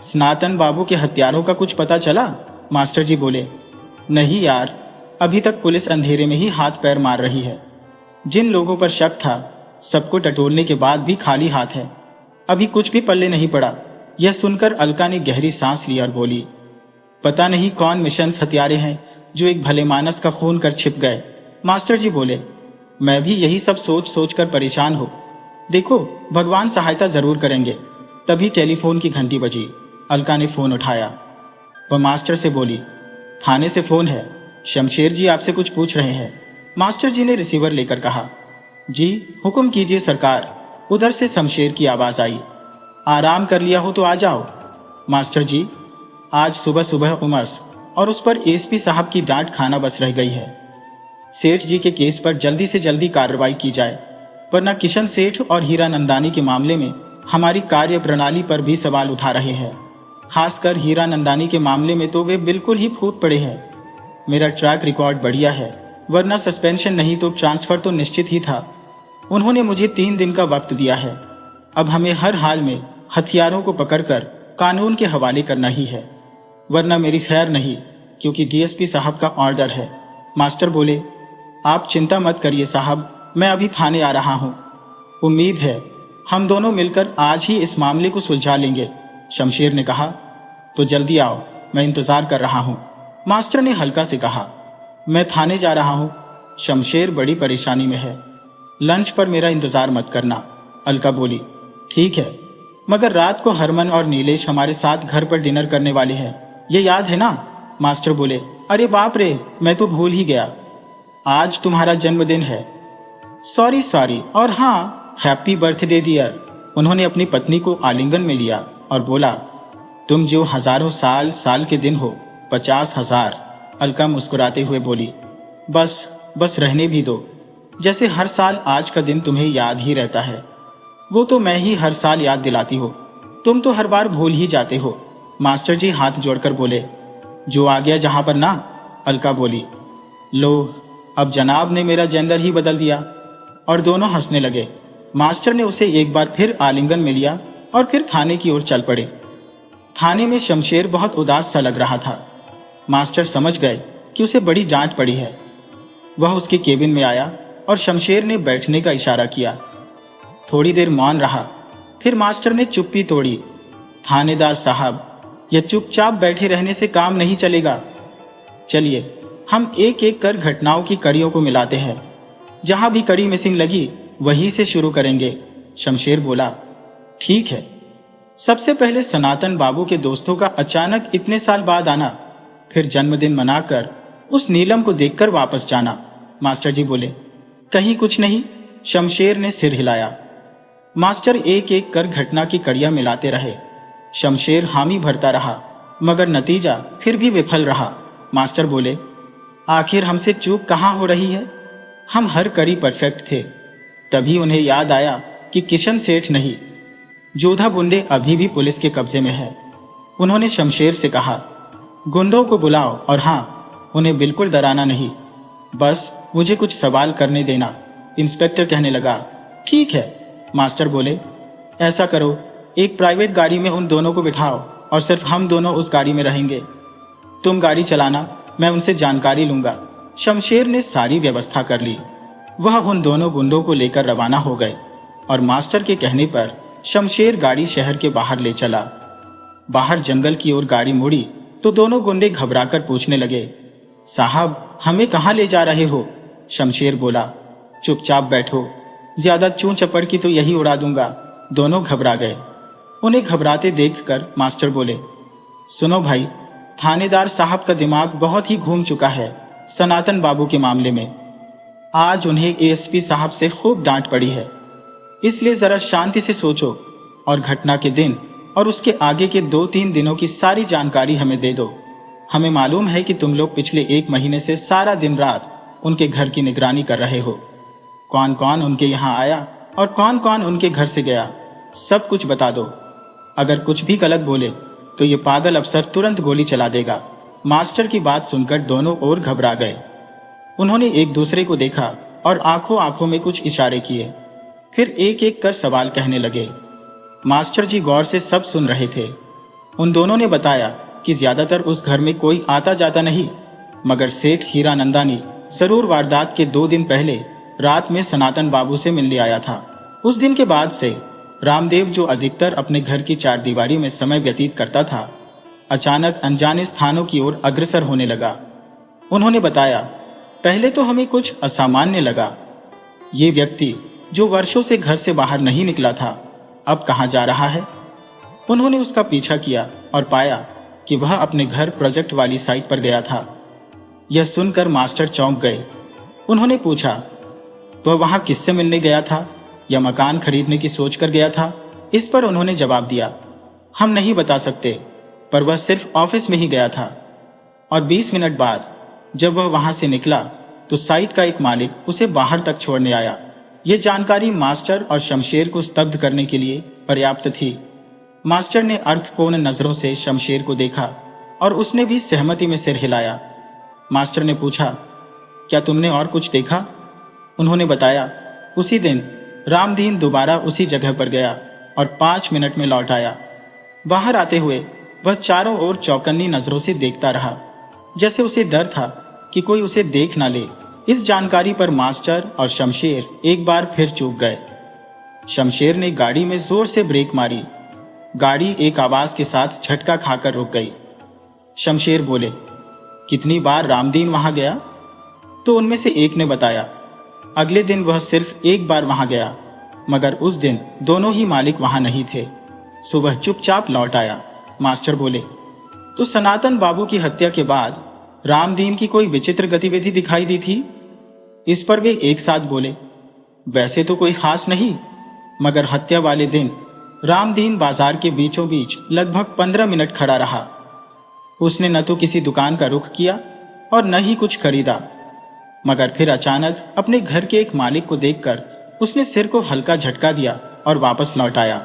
सनातन बाबू के हत्यारों का कुछ पता चला? मास्टर जी बोले, नहीं यार, अभी तक पुलिस अंधेरे में ही हाथ पैर मार रही है। जिन लोगों पर शक था सबको टटोलने के बाद भी खाली हाथ है, अभी कुछ भी पल्ले नहीं पड़ा। यह सुनकर अलका ने गहरी सांस ली और बोली, पता नहीं कौन मिशंस हत्यारे हैं जो एक भले मानस का खून कर छिप गए। मास्टर जी बोले, मैं भी यही सब सोच सोच कर परेशान हूं। देखो, भगवान सहायता जरूर करेंगे। तभी टेलीफोन की घंटी बजी। अलका ने फोन उठाया। वह मास्टर से बोली, थाने से फोन है, शमशेर जी आपसे कुछ पूछ रहे हैं। मास्टर जी ने रिसीवर लेकर कहा, जी हुक्म कीजिए सरकार। उधर से शमशेर की आवाज आई, आराम कर लिया हो तो आ जाओ। मास्टर जी, आज सुबह सुबह उमस और उस पर एसपी साहब की डांट खाना बस रह गई है। सेठ जी के केस पर जल्दी से जल्दी कार्रवाई की जाए, वरना किशन सेठ और हीरा नंदानी के मामले में हमारी कार्य प्रणाली पर भी सवाल उठा रहे हैं। खासकर हीरा नंदानी के मामले में तो वे बिल्कुल ही फूट पड़े हैं। मेरा ट्रैक रिकॉर्ड बढ़िया है, वरना सस्पेंशन नहीं तो ट्रांसफर तो निश्चित ही था। उन्होंने मुझे 3 दिन का वक्त दिया है। अब हमें हर हाल में हथियारों को पकड़कर कानून के हवाले करना ही है, वरना मेरी खैर नहीं, क्योंकि डीएसपी साहब का ऑर्डर है। मास्टर बोले, आप चिंता मत करिए साहब, मैं अभी थाने आ रहा हूँ। उम्मीद है हम दोनों मिलकर आज ही इस मामले को सुलझा लेंगे। शमशेर ने कहा, तो जल्दी आओ, मैं इंतजार कर रहा हूँ। मास्टर ने हल्का से कहा, मैं थाने जा रहा हूँ। शमशेर बड़ी परेशानी में है, लंच पर मेरा इंतजार मत करना। अलका बोली, ठीक है, मगर रात को हरमन और नीलेश हमारे साथ घर पर डिनर करने वाले हैं, ये याद है ना? मास्टर बोले, अरे बाप रे, मैं तो भूल ही गया, आज तुम्हारा जन्मदिन है। सॉरी, और हाँ, हैप्पी बर्थडे डियर। उन्होंने अपनी पत्नी को आलिंगन में लिया और बोला, तुम जो हजारों साल साल के दिन हो, 50,000। अलका मुस्कुराते हुए बोली, बस बस रहने भी दो। जैसे हर साल आज का दिन तुम्हें याद ही रहता है। वो तो मैं ही हर साल याद दिलाती हो, तुम तो हर बार भूल ही जाते हो। मास्टर जी हाथ जोड़कर बोले, जो आ गया जहां पर ना। अलका बोली, लो, अब जनाब ने मेरा जेंडर ही बदल दिया। और दोनों हंसने लगे। मास्टर ने उसे एक बार फिर आलिंगन में लिया और फिर थाने की ओर चल पड़े। थाने में शमशेर बहुत उदास सा लग रहा था। मास्टर समझ गए कि उसे बड़ी डांट पड़ी है। वह उसके केबिन में आया और शमशेर ने बैठने का इशारा किया। थोड़ी देर मौन रहा, फिर मास्टर ने चुप्पी तोड़ी। थानेदार साहब, यह चुपचाप बैठे रहने से काम नहीं चलेगा। चलिए हम एक एक कर घटनाओं की कड़ियों को मिलाते हैं। जहां भी कड़ी मिसिंग लगी वहीं से शुरू करेंगे। शमशेर बोला, ठीक है। सबसे पहले सनातन बाबू के दोस्तों का अचानक इतने साल बाद आना, फिर जन्मदिन मनाकर उस नीलम को देखकर वापस जाना। मास्टर जी बोले, कहीं कुछ नहीं। शमशेर ने सिर हिलाया। मास्टर एक एक कर घटना की कड़ियां मिलाते रहे। शमशेर हामी भरता रहा, मगर नतीजा फिर भी विफल रहा। मास्टर बोले, आखिर हमसे चूक कहां हो रही है? हम हर कड़ी परफेक्ट थे। तभी उन्हें याद आया कि किशन सेठ नहीं, जोधा बुंडे अभी भी पुलिस के कब्जे में है। उन्होंने शमशेर से कहा, गुंडों को बुलाओ और हाँ, उन्हें बिल्कुल डराना नहीं, बस मुझे कुछ सवाल करने देना। इंस्पेक्टर कहने लगा, ठीक है। मास्टर बोले, ऐसा करो, एक प्राइवेट गाड़ी में उन दोनों को बिठाओ और सिर्फ हम दोनों उस गाड़ी में रहेंगे। तुम गाड़ी चलाना, मैं उनसे जानकारी लूंगा। शमशेर ने सारी व्यवस्था कर ली। वह उन दोनों गुंडों को लेकर रवाना हो गए और मास्टर के कहने पर शमशेर गाड़ी शहर के बाहर ले चला। बाहर जंगल की ओर गाड़ी मुड़ी तो दोनों गुंडे घबराकर पूछने लगे, साहब, हमें कहां ले जा रहे हो? शमशेर बोला, चुपचाप बैठो, ज्यादा चूं चपड़ की तो यही उड़ा दूंगा। दोनों घबरा गए। उन्हें घबराते देखकर मास्टर बोले, सुनो भाई, थानेदार साहब का दिमाग बहुत ही घूम चुका है सनातन बाबू के मामले में। आज उन्हें एएसपी साहब से खूब डांट पड़ी है, इसलिए जरा शांति से सोचो और घटना के दिन और उसके आगे के 2-3 दिनों की सारी जानकारी हमें दे दो। हमें मालूम है कि तुम लोग पिछले 1 महीने से सारा दिन रात उनके घर की निगरानी कर रहे हो। कौन कौन उनके यहाँ आया और कौन कौन उनके घर से गया, सब कुछ बता दो। अगर कुछ भी गलत बोले तो ये पागल अफसर तुरंत गोली चला देगा। मास्टर की बात सुनकर दोनों और घबरा गए। उन्होंने एक दूसरे को देखा और आंखों आंखों में कुछ इशारे किए, फिर एक एक कर सवाल कहने लगे। मास्टर जी गौर से सब सुन रहे थे। उन दोनों ने बताया कि ज्यादातर उस घर में कोई आता जाता नहीं, मगर सेठ हीरानंदानी जरूर वारदात के 2 दिन पहले रात में सनातन बाबू से मिलने आया था। उस दिन के बाद से रामदेव, जो अधिकतर अपने घर की चारदीवारी में समय व्यतीत करता था, अचानक अनजाने स्थानों की ओर अग्रसर होने लगा। उन्होंने बताया, पहले तो हमें कुछ असामान्य लगा। ये व्यक्ति जो वर्षों से घर से बाहर नहीं निकला था, अब कहां जा रहा है? उन्होंने उसका पीछा किया और पाया कि वह अपने घर प्रोजेक्ट वाली साइट पर गया था। यह सुनकर मास्टर चौंक गए। उन्होंने पूछा, वह वहां किससे मिलने गया था या मकान खरीदने की सोचकर गया था? इस पर उन्होंने जवाब दिया, हम नहीं बता सकते, पर वह सिर्फ ऑफिस में ही गया था। और 20 मिनट बाद जब वह वहां से निकला तो साइट का एक मालिक उसे बाहर तक छोड़ने आया। यह जानकारी मास्टर और शमशेर को स्तब्ध करने के लिए पर्याप्त थी। मास्टर ने अर्थपूर्ण नजरों से शमशेर को देखा और उसने भी सहमति में सिर हिलाया। मास्टर ने पूछा, क्या तुमने और कुछ देखा? उन्होंने बताया, उसी दिन रामदीन दोबारा उसी जगह पर गया और 5 मिनट में लौट आया। बाहर आते हुए वह चारों ओर चौकन्नी नजरों से देखता रहा, जैसे उसे डर था कि कोई उसे देख ना ले। इस जानकारी पर मास्टर और शमशेर एक बार फिर चूक गए। शमशेर ने गाड़ी में जोर से ब्रेक मारी। गाड़ी एक आवाज के साथ झटका खाकर रुक गई। शमशेर बोले, कितनी बार रामदीन वहां गया? तो उनमें से एक ने बताया, अगले दिन वह सिर्फ एक बार वहां गया, मगर उस दिन दोनों ही मालिक वहां नहीं थे। सुबह चुपचाप लौट आया। मास्टर बोले, तो सनातन बाबू की हत्या के बाद रामदीन की कोई विचित्र गतिविधि दिखाई दी थी? इस पर वे एक साथ बोले, वैसे तो कोई खास नहीं, मगर हत्या वाले दिन रामदीन बाजार के बीचों बीच लगभग 15 मिनट खड़ा रहा। उसने न तो किसी दुकान का रुख किया और न ही कुछ खरीदा, मगर फिर अचानक अपने घर के एक मालिक को देखकर उसने सिर को हल्का झटका दिया और वापस लौट आया।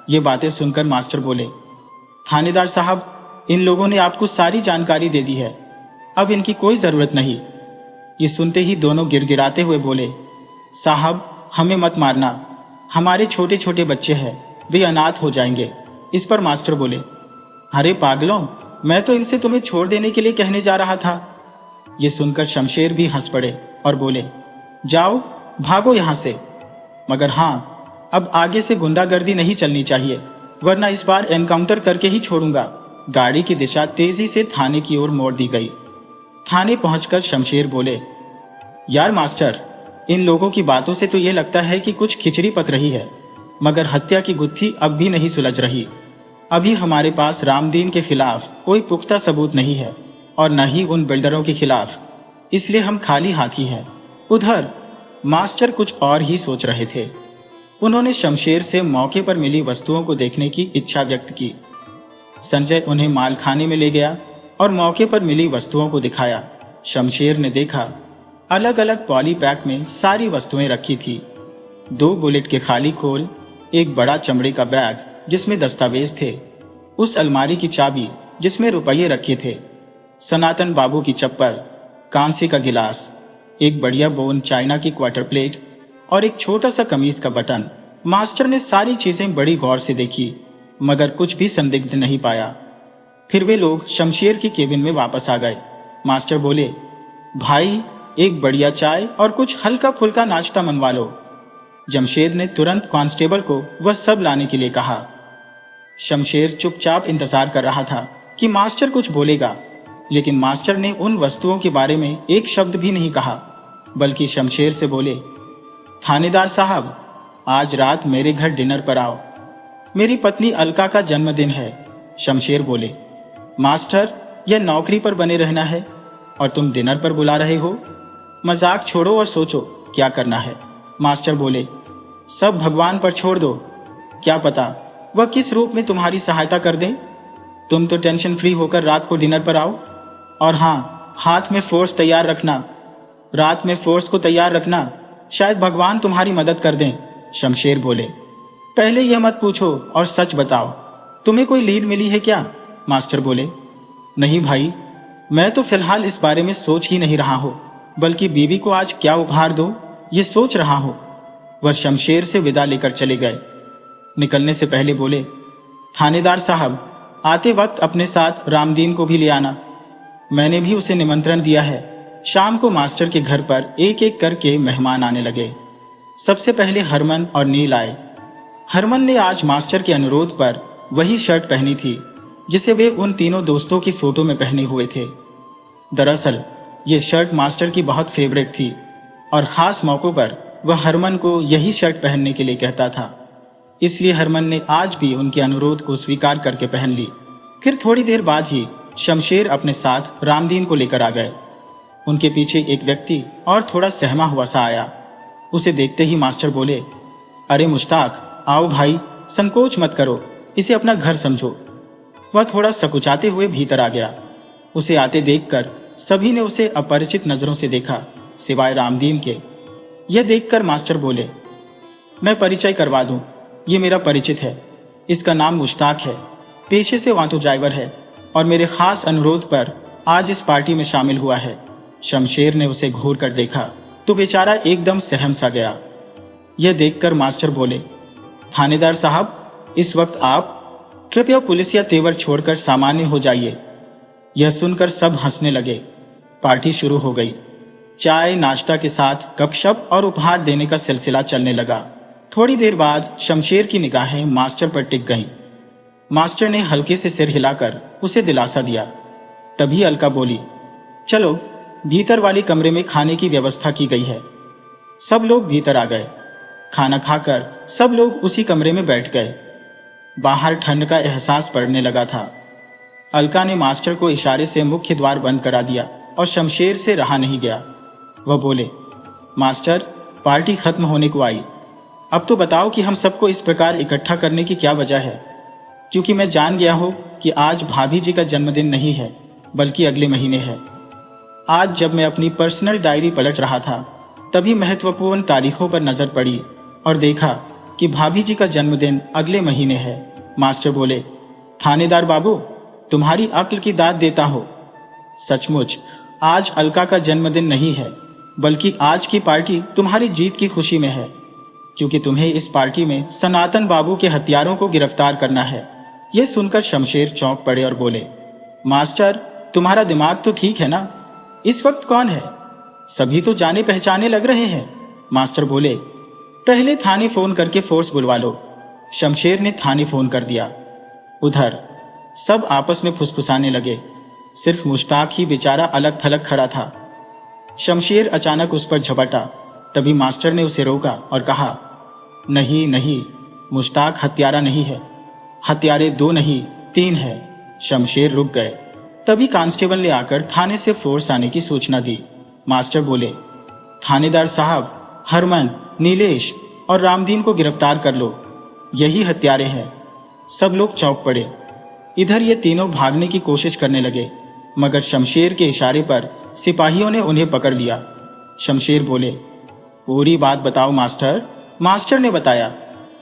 ये बातें सुनकर मास्टर बोले, थानेदार साहब, इन लोगों ने आपको सारी जानकारी दे दी है, अब इनकी कोई जरूरत नहीं। ये सुनते ही दोनों गिड़गिड़ाते हुए बोले, साहब, हमें मत मारना, हमारे छोटे छोटे बच्चे हैं, वे अनाथ हो जाएंगे। इस पर मास्टर बोले, अरे पागलों, मैं तो इनसे तुम्हें छोड़ देने के लिए कहने जा रहा था। ये सुनकर शमशेर भी हंस पड़े और बोले, जाओ, भागो यहां से, मगर हाँ, अब आगे से गुंडागर्दी नहीं चलनी चाहिए, वरना इस बार एनकाउंटर करके ही छोड़ूंगा। गाड़ी की दिशा तेजी से थाने की ओर मोड़ दी गई। थाने पहुंचकर शमशेर बोले, यार मास्टर, इन लोगों की बातों से तो ये लगता है कि कुछ खिचड़ी पक रही है, मगर हत्या की गुत्थी अब भी नहीं सुलझ रही। अभी हमारे पास रामदीन के खिलाफ कोई पुख्ता सबूत नहीं है और न ही उन बिल्डरों के खिलाफ, इसलिए हम खाली हाथ ही हैं। उधर मास्टर कुछ और ही सोच रहे थे। उन्होंने शमशेर से मौके पर मिली वस्तुओं को देखने की इच्छा व्यक्त की। संजय उन्हें मालखाने में ले गया और मौके पर मिली वस्तुओं को दिखाया। शमशेर ने देखा, अलग अलग पॉली पैक में सारी वस्तुएं रखी थी। 2 बुलेट के खाली खोल, एक बड़ा चमड़े का बैग जिसमें दस्तावेज थे, उस अलमारी की चाबी जिसमें रुपये रखे थे, सनातन बाबू की चप्पल, कांसे का गिलास, एक बढ़िया बोन चाइना की क्वार्टर प्लेट और एक छोटा सा कमीज का बटन। मास्टर ने सारी चीजें बड़ी गौर से देखी, मगर कुछ भी संदिग्ध नहीं पाया। फिर वे लोग शमशेर की केबिन में वापस आ गए। मास्टर बोले, भाई, एक बढ़िया चाय और कुछ हल्का फुल्का नाश्ता मनवा लो। जमशेद ने तुरंत कांस्टेबल को वह सब लाने के लिए कहा। शमशेर चुपचाप इंतजार कर रहा था कि मास्टर कुछ बोलेगा, लेकिन मास्टर ने उन वस्तुओं के बारे में एक शब्द भी नहीं कहा, बल्कि शमशेर से बोले, थानेदार साहब, आज रात मेरे घर डिनर पर आओ, मेरी पत्नी अलका का जन्मदिन है। शमशेर बोले, मास्टर, यह नौकरी पर बने रहना है और तुम डिनर पर बुला रहे हो? मजाक छोड़ो और सोचो क्या करना है। मास्टर बोले, सब भगवान पर छोड़ दो, क्या पता वह किस रूप में तुम्हारी सहायता कर दें। तुम तो टेंशन फ्री होकर रात को डिनर पर आओ, और हाँ, हाथ में फोर्स तैयार रखना, रात में फोर्स को तैयार रखना, शायद भगवान तुम्हारी मदद कर दें। शमशेर बोले, पहले यह मत पूछो और सच बताओ, तुम्हें कोई लीड मिली है क्या? मास्टर बोले, नहीं भाई, मैं तो फिलहाल इस बारे में सोच ही नहीं रहा हूं, बल्कि बीवी को आज क्या उपहार दो ये सोच रहा हूं। वह शमशेर से विदा लेकर चले गए। निकलने से पहले बोले, थानेदार साहब, आते वक्त अपने साथ रामदीन को भी ले आना, मैंने भी उसे निमंत्रण दिया है। शाम को मास्टर के घर पर एक एक करके मेहमान आने लगे। सबसे पहले हरमन और नील आए। हरमन ने आज मास्टर के अनुरोध पर वही शर्ट पहनी थी जिसे वे उन तीनों दोस्तों की फोटो में पहने हुए थे। दरअसल ये शर्ट मास्टर की बहुत फेवरेट थी और खास मौकों पर वह हरमन को यही शर्ट पहनने के लिए कहता था। इसलिए हरमन ने आज भी उनके अनुरोध को स्वीकार करके पहन ली। फिर थोड़ी देर बाद ही शमशेर अपने साथ रामदीन को लेकर आ गए। उनके पीछे एक व्यक्ति और थोड़ा सहमा हुआ सा आया। उसे देखते ही मास्टर बोले, अरे मुश्ताक, आओ भाई, संकोच मत करो, इसे अपना घर समझो। वह थोड़ा सकुचाते हुए भीतर आ गया। उसे आते देखकर सभी ने उसे अपरिचित नजरों से देखा, सिवाय रामदीन के। यह देखकर मास्टर बोले, मैं परिचय करवा दूं, ये मेरा परिचित है, इसका नाम मुश्ताक है, पेशे से ऑटो ड्राइवर है और मेरे खास अनुरोध पर आज इस पार्टी में शामिल हुआ है। शमशेर ने उसे घूर कर देखा तो बेचारा एकदम सहम सा गया। यह देखकर मास्टर बोले, थानेदार साहब, इस वक्त आप कृपया पुलिस या तेवर छोड़कर सामान्य हो जाइए। यह सुनकर सब हंसने लगे। पार्टी शुरू हो गई। चाय नाश्ता के साथ गपशप और उपहार देने का सिलसिला चलने लगा। थोड़ी देर बाद शमशेर की निगाहें मास्टर पर टिक गईं। मास्टर ने हल्के से सिर हिलाकर उसे दिलासा दिया। तभी अलका बोली, चलो, भीतर वाले कमरे में खाने की व्यवस्था की गई है। सब लोग भीतर आ गए। खाना खाकर सब लोग उसी कमरे में बैठ गए। बाहर ठंड का एहसास पड़ने लगा था। अलका ने मास्टर को इशारे से मुख्य द्वार बंद करा दिया और शमशेर से रहा नहीं गया। वह बोले, मास्टर, पार्टी खत्म होने को आई, अब तो बताओ कि हम सबको इस प्रकार इकट्ठा करने की क्या वजह है? क्योंकि मैं जान गया हूं कि आज भाभी जी का जन्मदिन नहीं है, बल्कि अगले महीने है। आज जब मैं अपनी पर्सनल डायरी पलट रहा था, तभी महत्वपूर्ण तारीखों पर नजर पड़ी और देखा कि भाभी जी का जन्मदिन अगले महीने है। मास्टर बोले, थानेदार बाबू, तुम्हारी अक्ल की दाद देता हो। सचमुच आज अलका का जन्मदिन नहीं है, बल्कि आज की पार्टी तुम्हारी जीत की खुशी में है, क्योंकि तुम्हें इस पार्टी में सनातन बाबू के हत्यारों को गिरफ्तार करना है। यह सुनकर शमशेर चौंक पड़े और बोले, मास्टर, तुम्हारा दिमाग तो ठीक है ना? इस वक्त कौन है? सभी तो जाने पहचाने लग रहे हैं। मास्टर बोले, पहले थाने फोन करके फोर्स बुलवा लो। शमशेर ने थाने फोन कर दिया। उधर सब आपस में फुसफुसाने लगे, सिर्फ मुश्ताक ही बेचारा अलग थलग खड़ा था। शमशेर अचानक उस पर झपटा, तभी मास्टर ने उसे रोका और कहा, नहीं नहीं, मुश्ताक हत्यारा नहीं है। हत्यारे 2 नहीं 3 है। शमशेर रुक गए। तभी कांस्टेबल ने आकर थाने से फोर्स आने की सूचना दी। मास्टर बोले, थानेदार साहब, हरमन, नीलेश और रामदीन को गिरफ्तार कर लो, यही हत्यारे हैं। सब लोग चौंक पड़े। इधर ये तीनों भागने की कोशिश करने लगे, मगर शमशेर के इशारे पर सिपाहियों ने उन्हें पकड़ लिया। शमशेर बोले, पूरी बात बताओ मास्टर। मास्टर ने बताया,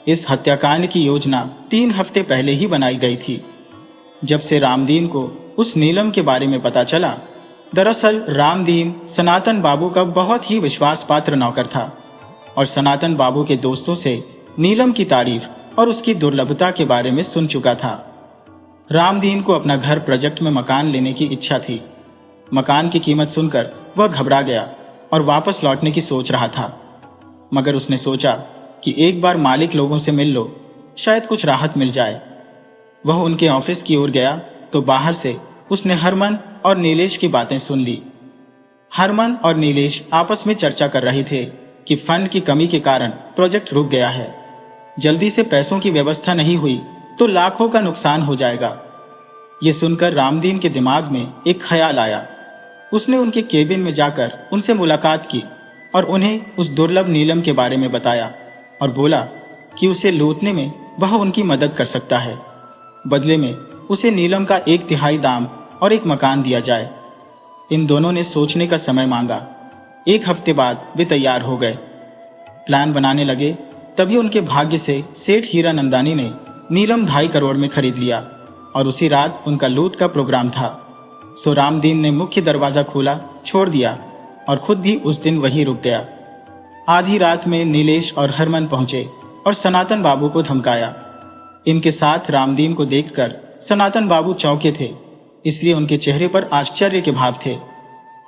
इस हत्याकांड की योजना 3 हफ्ते पहले ही बनाई गई थी। जब से रामदीन को उस नीलम के बारे में पता चला, दरअसल रामदीन सनातन बाबू का बहुत ही विश्वास पात्र नौकर था और सनातन बाबू के दोस्तों से नीलम की तारीफ और उसकी दुर्लभता के बारे में सुन चुका था। रामदीन को अपना घर प्रोजेक्ट में मकान लेने की इच्छा थी। मकान की कीमत सुनकर वह घबरा गया और वापस लौटने की सोच रहा था, मगर उसने सोचा कि एक बार मालिक लोगों से मिल लो, शायद कुछ राहत मिल जाए। वह उनके ऑफिस की ओर गया तो बाहर से उसने हरमन और नीलेश की बातें सुन ली। हरमन और नीलेश आपस में चर्चा कर रहे थे कि फंड की कमी के कारण प्रोजेक्ट रुक गया है। जल्दी से पैसों की व्यवस्था नहीं हुई तो लाखों का नुकसान हो जाएगा। ये सुनकर रामदीन के दिमाग में एक ख्याल आया। उसने उनके केबिन में जाकर उनसे मुलाकात की और उन्हें उस दुर्लभ नीलम के बारे में बताया और बोला कि उसे लूटने में वह उनकी मदद कर सकता है। बदले में उसे नीलम का 1/3 दाम और एक मकान दिया जाए। इन दोनों ने सोचने का समय मांगा। 1 हफ्ते बाद वे तैयार हो गए, प्लान बनाने लगे। तभी उनके भाग्य से सेठ हीरा नंदानी ने नीलम 2.5 करोड़ में खरीद लिया और उसी रात उनका लूट का प्रोग्राम था। सो रामदीन ने मुख्य दरवाजा खोला छोड़ दिया और खुद भी उस दिन वहीं रुक गया। आधी रात में नीलेश और हरमन पहुंचे और सनातन बाबू को धमकाया। इनके साथ रामदीन को देखकर सनातन बाबू चौंके थे, इसलिए उनके चेहरे पर आश्चर्य के भाव थे।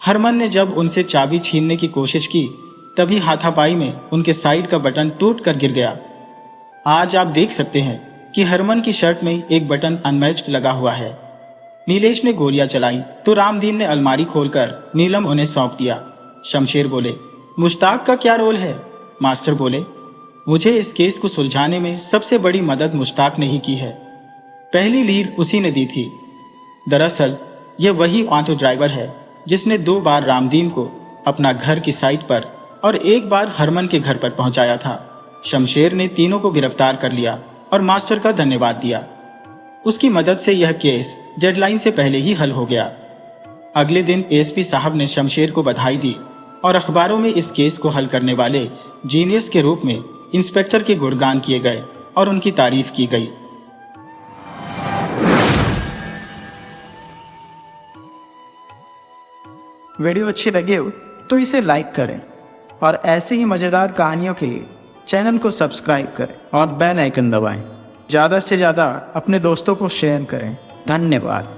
हरमन ने जब उनसे चाबी छीनने की कोशिश की, तभी हाथापाई में उनके साइड का बटन टूट कर गिर गया। आज आप देख सकते हैं कि हरमन की शर्ट में एक बटन अनमैच्ड लगा हुआ है। नीलेश ने गोलियां चलाई तो रामदीन ने अलमारी खोलकर नीलम उन्हें सौंप दिया। शमशेर बोले, मुश्ताक का क्या रोल है? मास्टर बोले, मुझे इस केस को सुलझाने में सबसे बड़ी मदद मुश्ताक ने ही की है। पहली लीड उसी ने दी थी। दरअसल यह वही ऑटो ड्राइवर है जिसने 2 बार रामदीन को अपना घर की साइट पर और 1 बार हरमन के घर पर पहुंचाया था। शमशेर ने तीनों को गिरफ्तार कर लिया और मास्टर का धन्यवाद दिया। उसकी मदद से यह केस डेडलाइन से पहले ही हल हो गया। अगले दिन एसपी साहब ने शमशेर को बधाई दी और अखबारों में इस केस को हल करने वाले जीनियस के रूप में इंस्पेक्टर के गुणगान किए गए और उनकी तारीफ की गई। वीडियो अच्छी लगे हो तो इसे लाइक करें और ऐसे ही मज़ेदार कहानियों के लिए चैनल को सब्सक्राइब करें और बेल आइकन दबाएं। ज़्यादा से ज़्यादा अपने दोस्तों को शेयर करें। धन्यवाद।